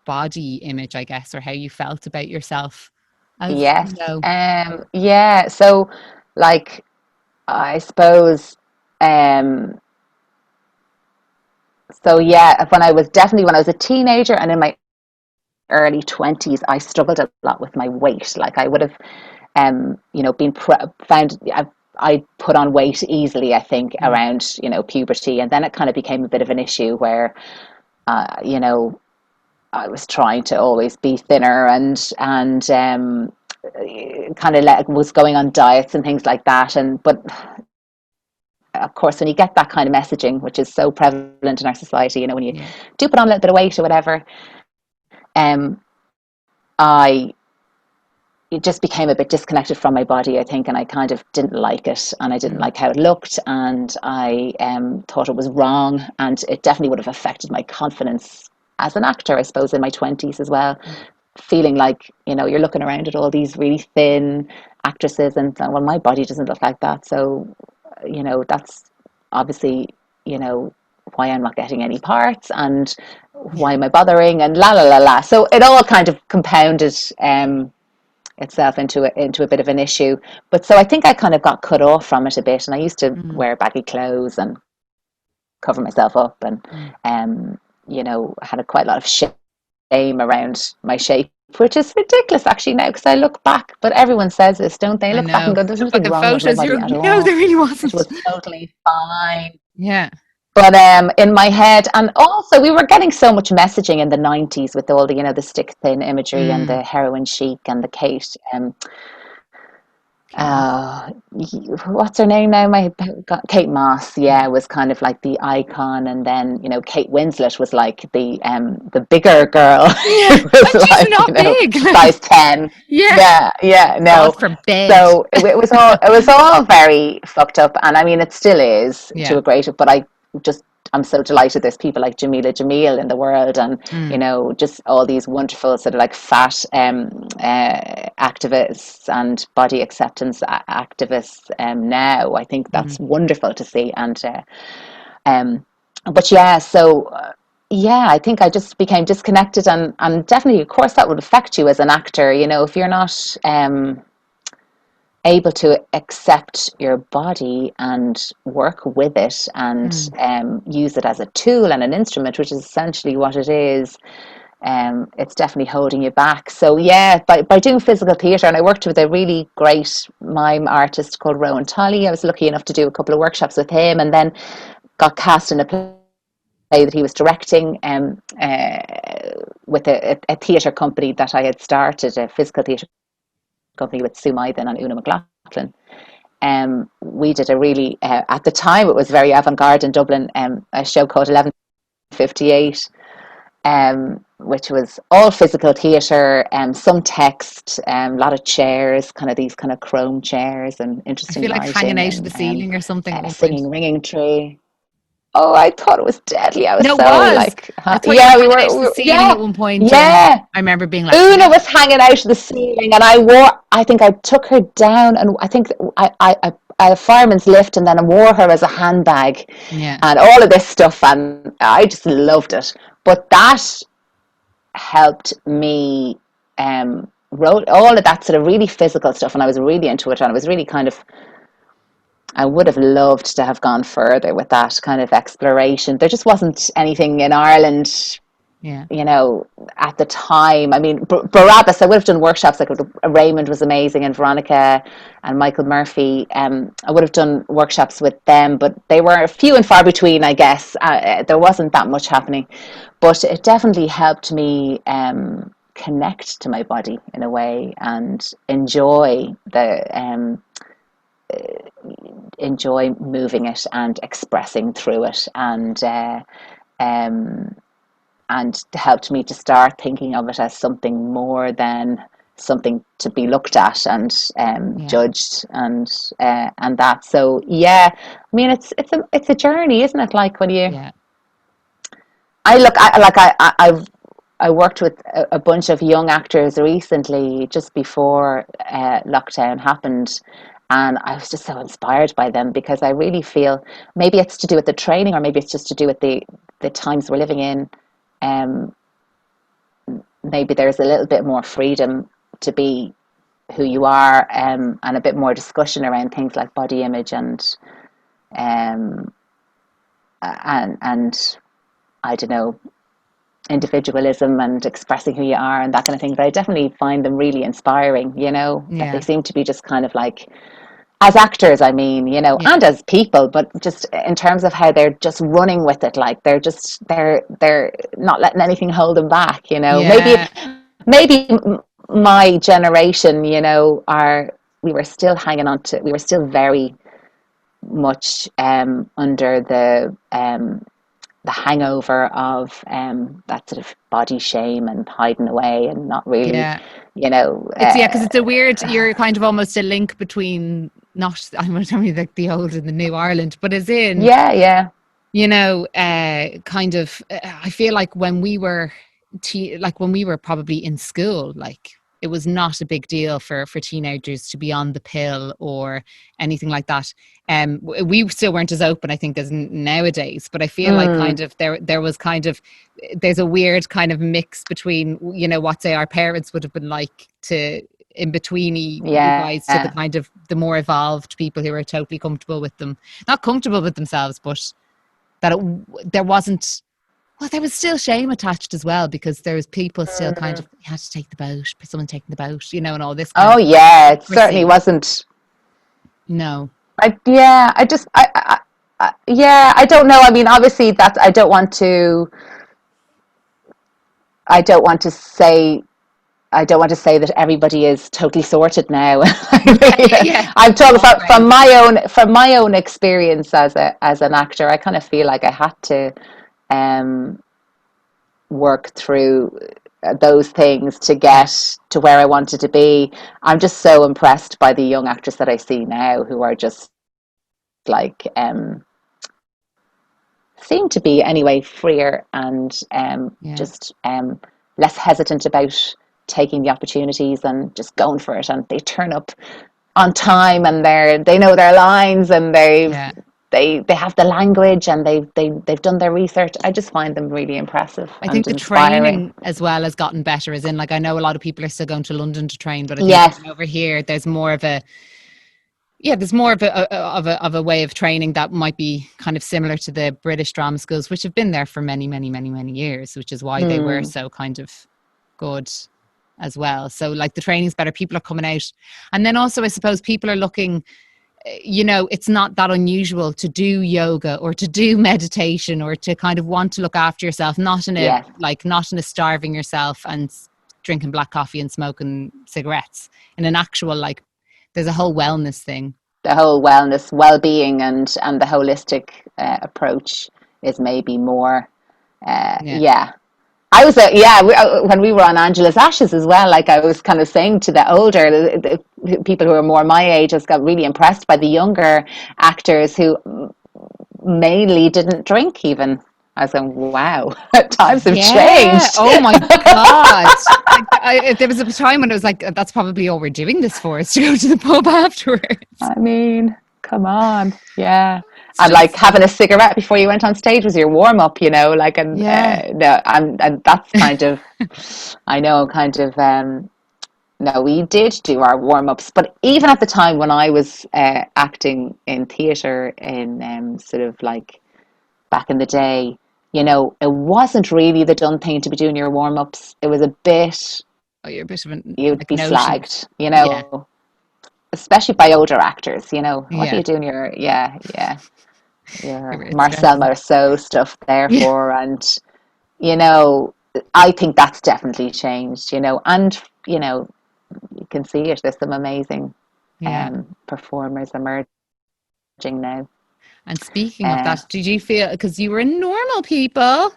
body image, I guess, or how you felt about yourself as Yes. Yeah. So, like, I suppose, um, so yeah, when I was a teenager and in my early 20s, I struggled a lot with my weight. Like, I would have, been found, I put on weight easily, I think, Mm. around, puberty. And then it kind of became a bit of an issue where, you know, I was trying to always be thinner and kind of was going on diets and things like that. But of course, when you get that kind of messaging, which is so prevalent in our society, when you Yeah. do put on a little bit of weight or whatever, um, I it just became a bit disconnected from my body, I think, and I kind of didn't like it, and I didn't Mm. like how it looked, and I thought it was wrong, and it definitely would have affected my confidence as an actor, I suppose, in my 20s as well, Mm. feeling like, you're looking around at all these really thin actresses and well, my body doesn't look like that, so that's obviously, why I'm not getting any parts, and why am I bothering, and la la la la. So it all kind of compounded itself into a bit of an issue. But so I think I kind of got cut off from it a bit, and I used to Mm. wear baggy clothes and cover myself up, and Mm. had quite a lot of shame around my shape, which is ridiculous actually now because I look back. But everyone says this, don't they? I Look back and know. go, "There's Look back nothing at wrong with my photos. body You're at no, there all. really It was wasn't. totally fine." Yeah. But in my head, and also we were getting so much messaging in the 90s with all the the stick thin imagery and Mm. the heroin chic and the Kate. What's her name now? Kate Moss, yeah, was kind of like the icon, and then Kate Winslet was like the bigger girl. Yeah, Who was and she's like not big. size 10. Yeah, Yeah, no. God forbid. So it was all very fucked up, and I mean it still is to Yeah. a great. But I'm so delighted there's people like Jamila Jamil in the world, and Mm. just all these wonderful sort of like fat activists and body acceptance activists now. I think that's Mm. wonderful to see. And um, but yeah, so yeah, I think I just became disconnected, and definitely, of course, that would affect you as an actor. If you're not able to accept your body and work with it and Mm. use it as a tool and an instrument, which is essentially what it is. It's definitely holding you back. So yeah, by doing physical theatre, and I worked with a really great mime artist called Rowan Tully. I was lucky enough to do a couple of workshops with him, and then got cast in a play that he was directing with a theatre company that I had started, a physical theatre company with Sue Maithen and Una McLaughlin. We did a really, at the time it was very avant-garde in Dublin, a show called 1158, which was all physical theatre, some text, a lot of chairs, kind of these kind of chrome chairs and I interesting feel like hanging lighting, out of the and ceiling or something at a one point. singing ringing tree. Oh, I thought it was deadly. I was No, it so was. like, I thought you were yeah, hanging out of the ceiling yeah, at one point, and yeah. I remember being like, Una "What?" was hanging out of the ceiling, and I think I took her down, and I think I a fireman's lift, and then I wore her as a handbag, Yeah, and all of this stuff, and I just loved it. But that helped me, wrote all of that sort of really physical stuff, and I was really into it, and I was really kind of, I would have loved to have gone further with that kind of exploration. There just wasn't anything in Ireland, yeah. at the time. I mean, Barabbas, I would have done workshops, like Raymond was amazing, and Veronica and Michael Murphy. I would have done workshops with them, but they were few and far between, I guess. There wasn't that much happening. But it definitely helped me connect to my body in a way, and enjoy moving it and expressing through it, um, and helped me to start thinking of it as something more than something to be looked at and Yeah. judged, and that. So yeah, I mean, it's a journey, isn't it? Like when you, Yeah. I worked with a bunch of young actors recently, just before lockdown happened, and I was just so inspired by them, because I really feel, maybe it's to do with the training, or maybe it's just to do with the times we're living in. Um, Maybe there's a little bit more freedom to be who you are, and a bit more discussion around things like body image, um, and I don't know, individualism and expressing who you are and that kind of thing. But I definitely find them really inspiring, that they Yeah. seem to be just kind of like, as actors, I mean, Yeah. and as people, but just in terms of how they're just running with it, like they're not letting anything hold them back, Yeah. maybe my generation, are we were still hanging on to, we were still very much under the hangover of that sort of body shame and hiding away and not really, Yeah. you know, It's yeah, because uh, it's a weird. You're kind of almost a link between not. I'm not telling you like the old and the new Ireland, but as in, yeah, yeah, kind of. I feel like when we were, like when we were probably in school, like it was not a big deal for teenagers to be on the pill or anything like that. We still weren't as open, I think, as nowadays. But I feel like kind mm, of there was kind of, there's a weird kind of mix between what say our parents would have been like to in between you guys to the yeah, kind of the more evolved people who are totally comfortable with them, not comfortable with themselves, but that there wasn't, well, there was still shame attached as well, because there was people still kind of, you had to take the boat, someone taking the boat, and all this kind oh of yeah, it certainly secrecy. wasn't. No. Yeah, I just, yeah, I don't know. I mean, obviously, that I don't want to say I don't want to say that everybody is totally sorted now. Yeah. I'm talking Always. from my own experience as an actor. I kind of feel like I had to um, work through those things to Yeah. get to where I wanted to be. I'm just so impressed by the young actors that I see now who are just like seem to be anyway freer and Yeah. just less hesitant about taking the opportunities and just going for it, and they turn up on time and they know their lines and Yeah. they have the language and they've done their research. I just find them really impressive I think and the inspiring. training as well has gotten better. As in, like, I know a lot of people are still going to London to train, but I think Yes. even over here, there's more of a there's more of a way of training that might be kind of similar to the British drama schools, which have been there for many, many, many, many years, which is why they were Mm, so kind of good as well. So like the training's better, people are coming out, and then also I suppose people are looking. It's not that unusual to do yoga or to do meditation or to kind of want to look after yourself, yes. not in a starving yourself and drinking black coffee and smoking cigarettes. In an actual, like, there's a whole wellness thing. The whole wellness, well-being, and the holistic approach is maybe more. Yeah. Yeah, I was when we were on Angela's Ashes as well. Like I was kind of saying to the older the people who are more my age, I was got really impressed by the younger actors who mainly didn't drink. Even I was going, wow, times have Yeah. changed. Oh my God. Like, there was a time when it was like, that's probably all we're doing this for, is to go to the pub afterwards. I mean, come on, yeah. It's And like just, having a cigarette before you went on stage was your warm up, like, and yeah. no, and that's kind of, I know, kind of. No, we did do our warm ups, but even at the time when I was acting in theatre in sort of like back in the day, it wasn't really the done thing to be doing your warm ups. It was a bit, Oh, you're a bit of a you'd like be noted. slagged, Yeah. especially by older actors. What are Yeah. you doing your You're Marcel stressing. Marceau stuff there Yeah. for? And you know I think that's definitely changed, and you can see it. There's some amazing Yeah. performers emerging now. And speaking of uh, that, did you feel, because you were in Normal People,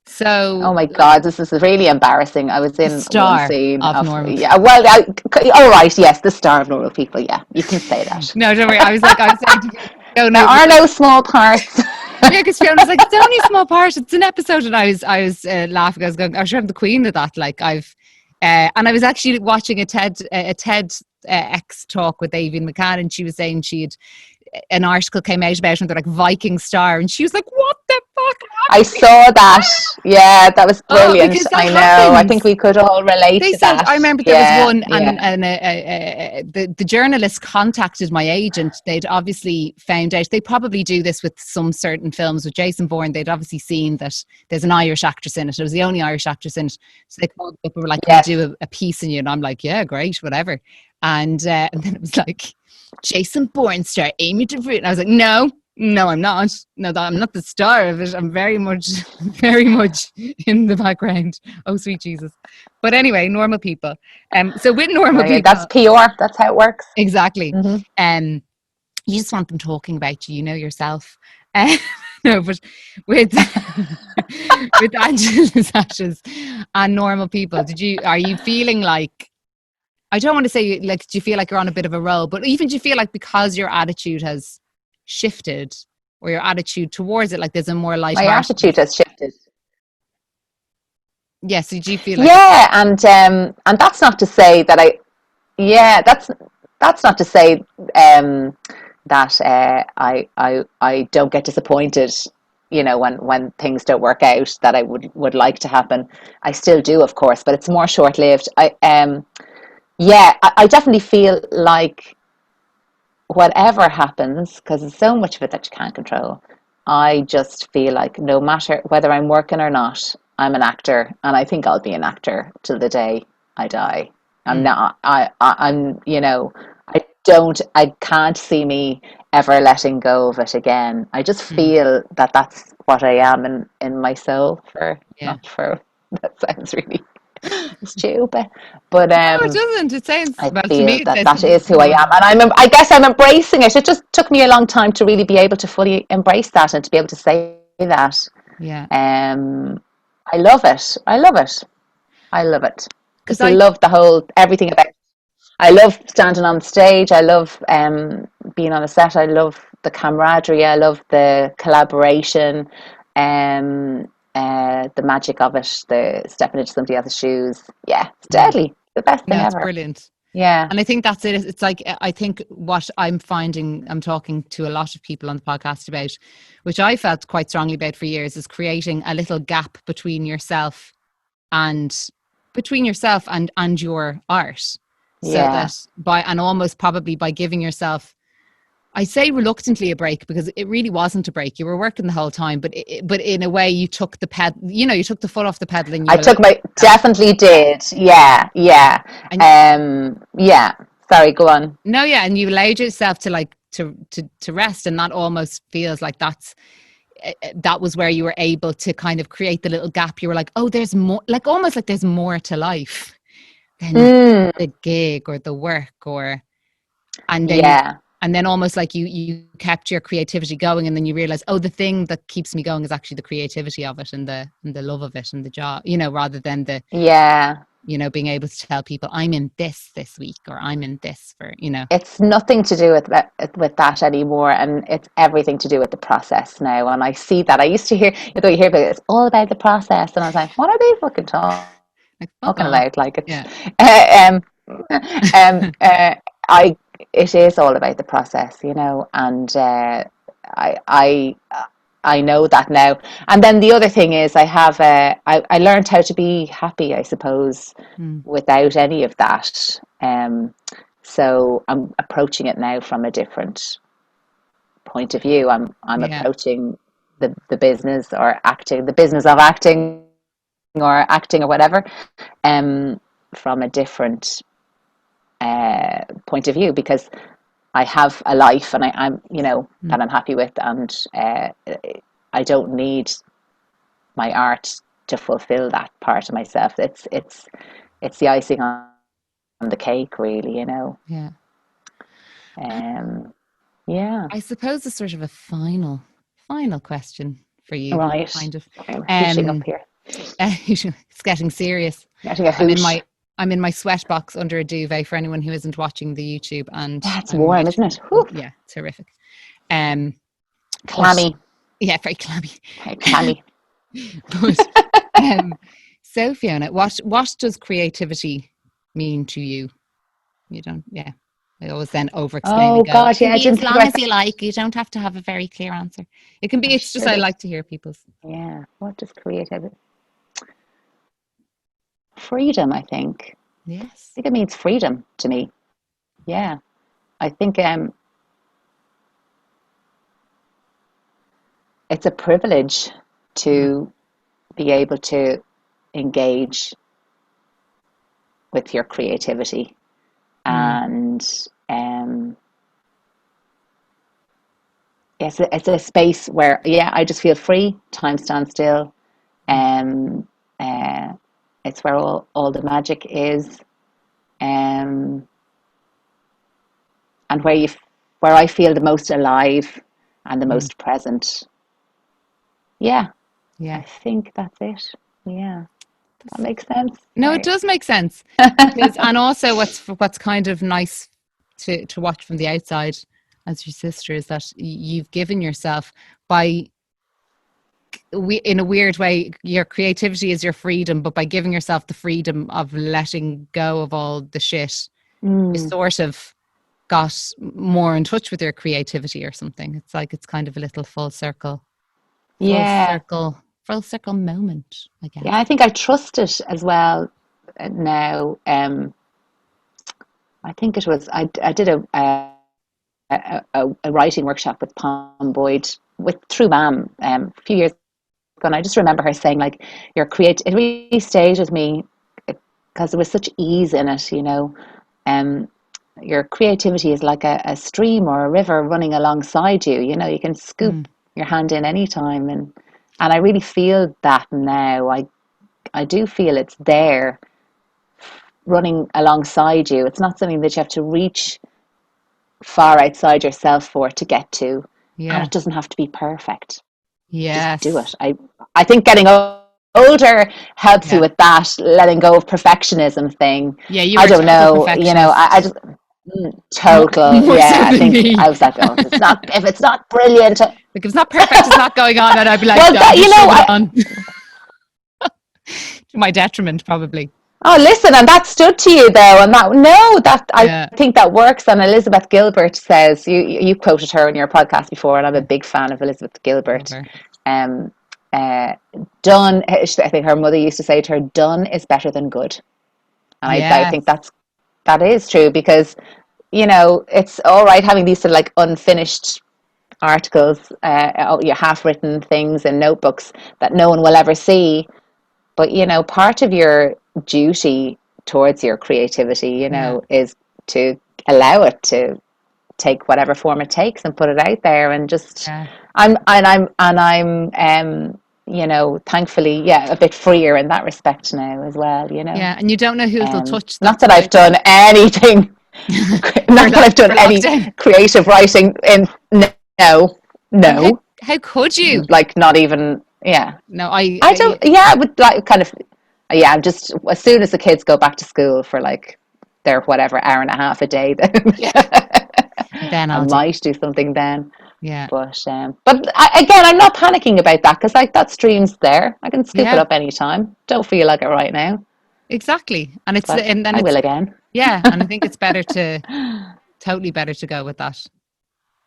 so oh my like god, this is really embarrassing. I was the in one star scene of of, Normal yeah, People. well, all right, yes, the star of Normal People. Yeah, you can say that. No, don't worry. I was saying to There Fiona, are no small parts. yeah, because Fiona was like, it's only a small part. It's an episode, and I was laughing. I was going, "Oh, sure, I'm the queen of that." Like and I was actually watching a TED X talk with Avian McCann, and she was saying she'd an article came out about her, and they're like Viking star, and she was like, "What the fuck I happened?" saw that. Yeah, that was Oh, brilliant. because that I know. I think happens. we could all relate They to said, that. I remember there was Yeah, one, yeah. and the journalist contacted my agent. They'd obviously found out, they probably do this with some certain films with Jason Bourne. They'd obviously seen that there's an Irish actress in it. It was the only Irish actress in it. So they called up and were like, "Can we Yes. do a piece in you?" And I'm like, "Yeah, great, whatever." And then it was like, Jason Bourne star Amy DeVries. And I was like, no, no, I'm not. No, I'm not the star of it. I'm very much, very much in the background. Oh, sweet Jesus. But anyway, Normal People. So with Normal Anyway, that's People, PR. That's how it works. exactly. Hmm. Um, you just want them talking about you, yourself. Uh, no, but with with Angela's Ashes and Normal People, are you feeling like, I don't want to say, like, do you feel like you're on a bit of a roll, but even do you feel like because your attitude has shifted, or your attitude towards it, like there's a more My attitude lightheartedness? has shifted. Yes. So do you feel like it's, Yeah, and that's not to say that yeah, that's not to say that I don't get disappointed, when things don't work out that I would like to happen. I still do, of course, but it's more short lived. I definitely feel like whatever happens, because there's so much of it that you can't control, I just feel like no matter whether I'm working or not, I'm an actor, and I think I'll be an actor till the day I die. I'm mm, not. I'm. I can't see me ever letting go of it again. I just mm, feel that that's what I am in my soul. For yeah. not for. That sounds really stupid. But No, it doesn't. It sounds, I well, to feel me, it that says that is who I am, and I guess I'm embracing it. It just took me a long time to really be able to fully embrace that and to be able to say that. yeah. Um, I love it. I love it. I love it. Because Just I, love the whole everything about. I love standing on stage. I love being on a set. I love the camaraderie. I love the collaboration, the magic of it. The stepping into somebody else's shoes. Yeah, it's yeah, deadly. The best thing no, it's ever. brilliant. Yeah. And I think that's it. It's like, I think what I'm finding, I'm talking to a lot of people on the podcast about, which I felt quite strongly about for years, is creating a little gap and and your art. So Yeah. that and almost probably by giving yourself, I say reluctantly a break, because it really wasn't a break. You were working the whole time, but in a way you took you took the foot off the pedal, and I you allowed took my yourself. definitely did. Yeah. Yeah. And Yeah. Sorry, go on. no, yeah, and you allowed yourself to like to rest, and that almost feels like that was where you were able to kind of create the little gap. You were like, oh, there's more, like almost like there's more to life than Mm, the gig or the work, or and then you yeah. and then almost like you kept your creativity going, and then you realize, oh, the thing that keeps me going is actually the creativity of it, and the love of it, and the job, rather than the Yeah. being able to tell people I'm in this week, or I'm in this for. It's nothing to do with that anymore, and it's everything to do with the process now. And I see that. I used to hear, you hear about it, it's all about the process, and I was like, what are they fucking Like, fuck talking off. about? Like it's, Yeah. I, it is all about the process, and I, I, I know that now. And then the other thing is, I learned how to be happy, I suppose, Mm. without any of that. So I'm approaching it now from a different point of view. I'm Yeah. approaching the business or acting, the business of acting or acting or whatever, um, from a different point of view, because I have a life, and I'm Mm. that I'm happy with, and I don't need my art to fulfill that part of myself. It's the icing on the cake, really. Yeah. Um, yeah. I suppose it's sort of a final question for you, Right. kind of. Okay, we're heating up Um, here. it's getting serious. Getting a I'm in hoot. my I'm in my sweat box under a duvet for anyone who isn't watching the YouTube, and That's I'm warm, isn't literally, it? Whew. yeah, it's horrific. Um, but Clammy. yeah, very clammy. Very clammy. But so Fiona, what does creativity mean to you? You don't, yeah. I always then over explain Oh and go, it God, can yeah, I be didn't as think long about as that. you like. You don't have to have a very clear answer. It can be, I it's just, should I have. like to hear people's. Yeah. What does creativity? Freedom, I think. I Yes. think it means freedom to me. Yeah. I think it's a privilege Mm, to be able to engage with your creativity, mm, and um, it's a space where, yeah, I just feel free. Time stands still. mm, Um, uh, it's where all the magic is, um, and where I feel the most alive and the mm. most present. Yeah, Yeah. I think that's it. Yeah, that makes sense. No, it Right. does make sense, because, and also what's kind of nice to watch from the outside as your sister is that you've given yourself, by in a weird way, your creativity is your freedom, but by giving yourself the freedom of letting go of all the shit, you Mm, sort of got more in touch with your creativity or something. It's like, it's kind of a little full yeah, circle, full circle moment, I yeah. I guess. think I trust it as well now. I think it was I did a writing workshop with Pam Boyd with through Mam a few years ago, and I just remember her saying, like, your create it really stayed with me because there was such ease in it. Um, your creativity is like a stream or a river running alongside you. You can Mm, scoop your hand in any time, and I really feel that now. I do feel it's there, running alongside you. It's not something that you have to reach far outside yourself for to get to. And Yeah. it doesn't have to be perfect. Just do Yes. it. I think getting older helps you Yeah. with that, letting go of perfectionism thing. Yeah, you I were a don't total know, I perfectionist. just total, More so yeah. I than think me. I was like, oh, if it's not brilliant, Like if it's not perfect, it's not going on, and I'd be like, well, no, that just shove it on. To my detriment, probably. oh, listen, and that stood to you though, and that no, that I Yeah. think that works. And Elizabeth Gilbert says you quoted her in your podcast before, and I'm a Yeah. big fan of Elizabeth Love Gilbert. her. Um, done. I think her mother used to say to her, "Done is better than good," and I Yes. think that is true because it's all right having these sort of like unfinished articles, your half-written things in notebooks that no one will ever see. But part of your duty towards your creativity, Yeah. is to allow it to take whatever form it takes and put it out there. And just Yeah. I'm thankfully, yeah, a bit freer in that respect now as well. Yeah. And you don't know who it'll touch. Not That's that I've the done anything, not that I've done for any lockdown. creative writing in no, Well, how no, how could you? like not even, yeah. No, I don't, yeah, I would like kind of, yeah, I'm just, as soon as the kids go back to school for like their whatever hour and a half a day, then yeah. Then I I'll do. might do something then. Yeah. But again, I'm not panicking about that because like that stream's there. I can scoop it Yeah. up anytime. Don't feel like it right now, Exactly. And it's but and then I it's will again. yeah. And I think it's totally better to go with that.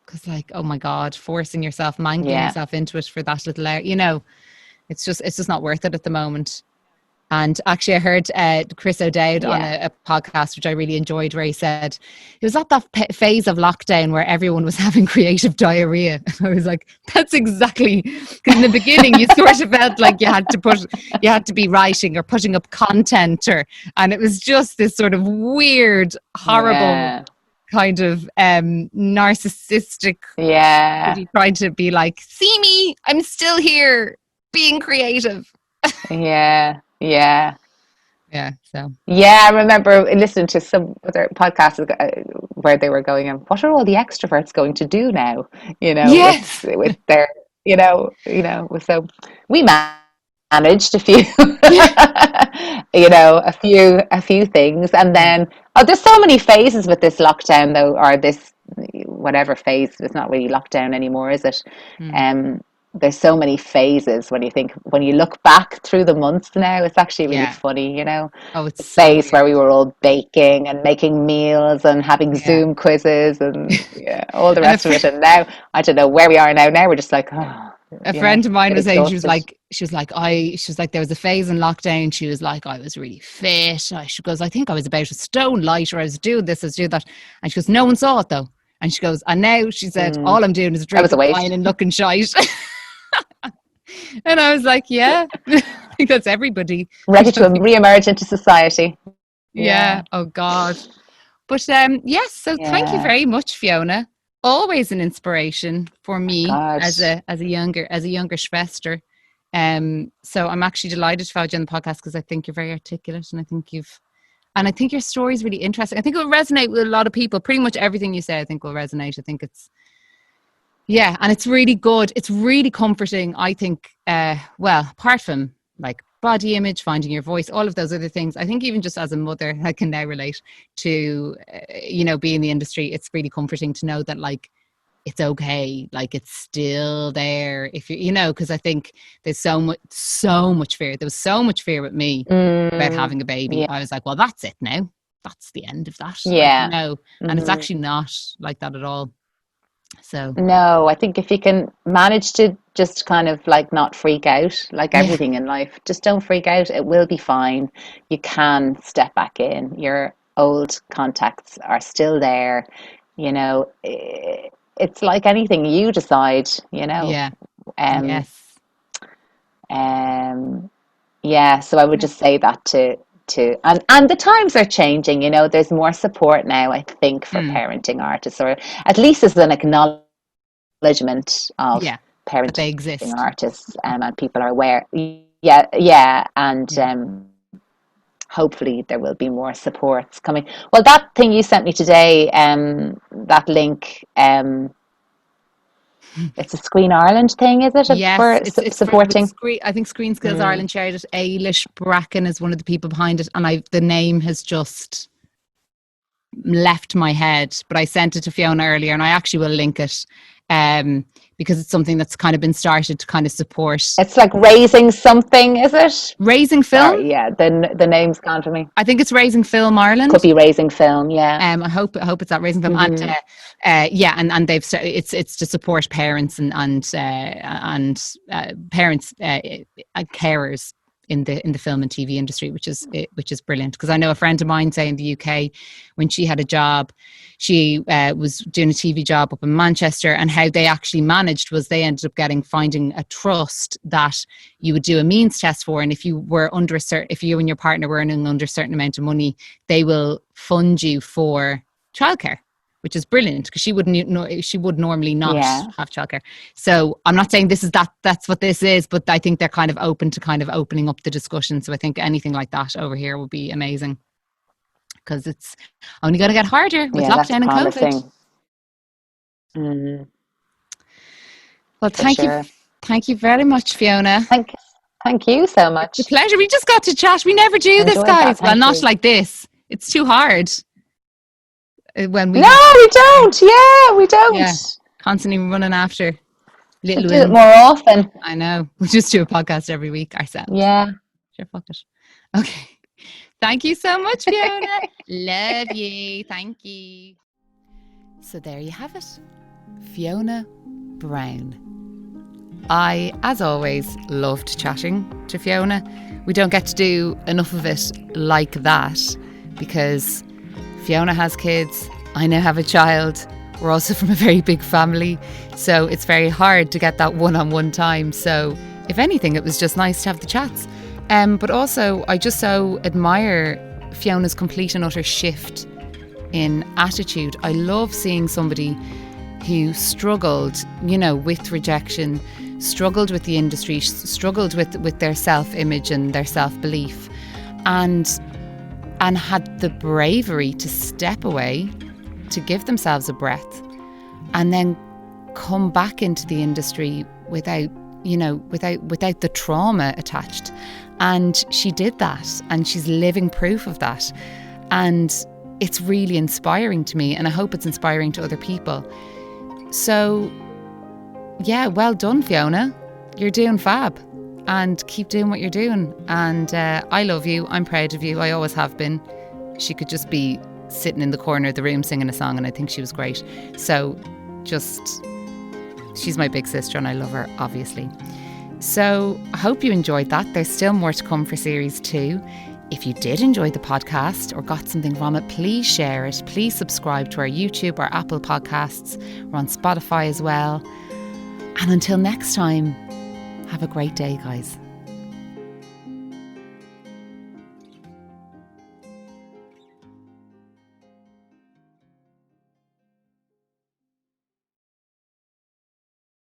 Because like, oh my God, forcing yourself, mangling Yeah, yourself into it for that little hour, it's just not worth it at the moment. And actually, I heard Chris O'Dowd on yeah, a podcast, which I really enjoyed, where he said it was at that phase of lockdown where everyone was having creative diarrhea. And I was like, that's exactly, because in the beginning you sort of felt like you had to be writing or putting up content, and it was just this sort of weird, horrible yeah, kind of narcissistic, yeah, really trying to be like, see me, I'm still here being creative. yeah, yeah. Yeah, so Yeah, I remember listening to some other podcasts where they were going, and what are all the extroverts going to do now? yes. With their, so we managed a few, Yeah. a few things, and Yeah. then there's so many phases with this lockdown, though, or this whatever phase. It's not really lockdown anymore, is it? Mm. Um, there's so many phases when you look back through the months now, it's actually really Yeah. funny, Oh, it's the so phase where weird. we were all baking and making meals and having Yeah. Zoom quizzes and all the And rest of it. And now I don't know where we are now. Now we're just like, a friend of a mine bit was saying exhausted. she was like there was a phase in lockdown. She was like, I was really fit. She goes, I think I was about a stone lighter. I was doing this, I was doing that. And she goes, no one saw it though. And she goes, and now she said, all I'm doing is That was a drinking wine waste. and looking shite. And I was like, yeah, I think that's everybody. Ready to re-emerge into society. Yeah. Yeah, Oh God. But yes, so thank you yeah. very much, Fiona. Always an inspiration for My me God. as a younger Schwester. So I'm actually delighted to have you on the podcast because I think you're very articulate, and I think your story is really interesting. I think it will resonate with a lot of people. Pretty much everything you say, I think will resonate. I think yeah, and it's really good. It's really comforting, I think. Well, apart from like body image, finding your voice, all of those other things, I think even just as a mother, I can now relate to, be in the industry. It's really comforting to know that like it's okay, like it's still there. If because I think there's so much fear. There was so much fear with me about having a baby. Yeah, I was like, well, that's it now. That's the end of that. Like, yeah. and it's actually not like that at all. So No, I think if you can manage to just kind of like not freak out, like yeah. everything in life, just don't freak out. It will be fine. You can step back in. Your old contacts are still there. It's like anything you decide, Yeah. Um, Yes. um, yeah, so I would Yeah. just say that and the times are changing, there's more support now, I think, for Mm. parenting artists, or at least as an acknowledgement of Yeah. That they parenting exist. artists, and people are aware. Yeah, yeah, and Yeah. hopefully there will be more supports coming. Well, that thing you sent me today, that link, it's a Screen Ireland thing, is it? Yes, For it's for with supporting? Screen. I think Screen Skills Ireland shared it. Ailish Bracken is one of the people behind it, and the name has just left my head. But I sent it to Fiona earlier, and I actually will link it, because it's something that's kind of been started to kind of support It's like Raising Something, is it? Raising Film. Sorry, yeah, the name's gone for me. I think it's Raising Film Ireland. Could be Raising Film, yeah. I hope it's that Raising Film, and and they've it's to support parents and parents carers in the film and TV industry, which is brilliant. Because I know a friend of mine, say in the UK, when she had a job, she was doing a TV job up in Manchester, and how they actually managed was they ended up finding a trust that you would do a means test for, and if you were if you and your partner were earning under a certain amount of money, they will fund you for childcare, which is brilliant, because she would normally not have childcare. So I'm not saying that's what this is, but I think they're kind of open to kind of opening up the discussion. So I think anything like that over here would be amazing, because it's only going to get harder with lockdown and COVID. Well, thank you very much, Fiona. Thank you so much. It's a pleasure. We just got to chat. We never do this, guys. Well, not like this. It's too hard. We don't. Yeah, we don't. Yeah, constantly running after little. Do it more often. I know. We just do a podcast every week ourselves. Yeah. Sure, fuck it. Okay. Thank you so much, Fiona. Love you. Thank you. So there you have it, Fiona Brown. I, as always, loved chatting to Fiona. We don't get to do enough of it like that, because Fiona has kids, I now have a child, we're also from a very big family, so it's very hard to get that one-on-one time. So if anything, it was just nice to have the chats. But also, I just so admire Fiona's complete and utter shift in attitude. I love seeing somebody who struggled, with rejection, struggled with the industry, struggled with their self-image and their self-belief, and had the bravery to step away, to give themselves a breath, and then come back into the industry without the trauma attached. And she did that, and she's living proof of that. And it's really inspiring to me, and I hope it's inspiring to other people. So, yeah, well done, Fiona. You're doing fab. And keep doing what you're doing. And I love you. I'm proud of you. I always have been. She could just be sitting in the corner of the room singing a song, and I think she was great. So she's my big sister, and I love her, obviously. So I hope you enjoyed that. There's still more to come for series 2. If you did enjoy the podcast or got something from it, please share it. Please subscribe to our YouTube or Apple Podcasts. We're on Spotify as well. And until next time, have a great day, guys.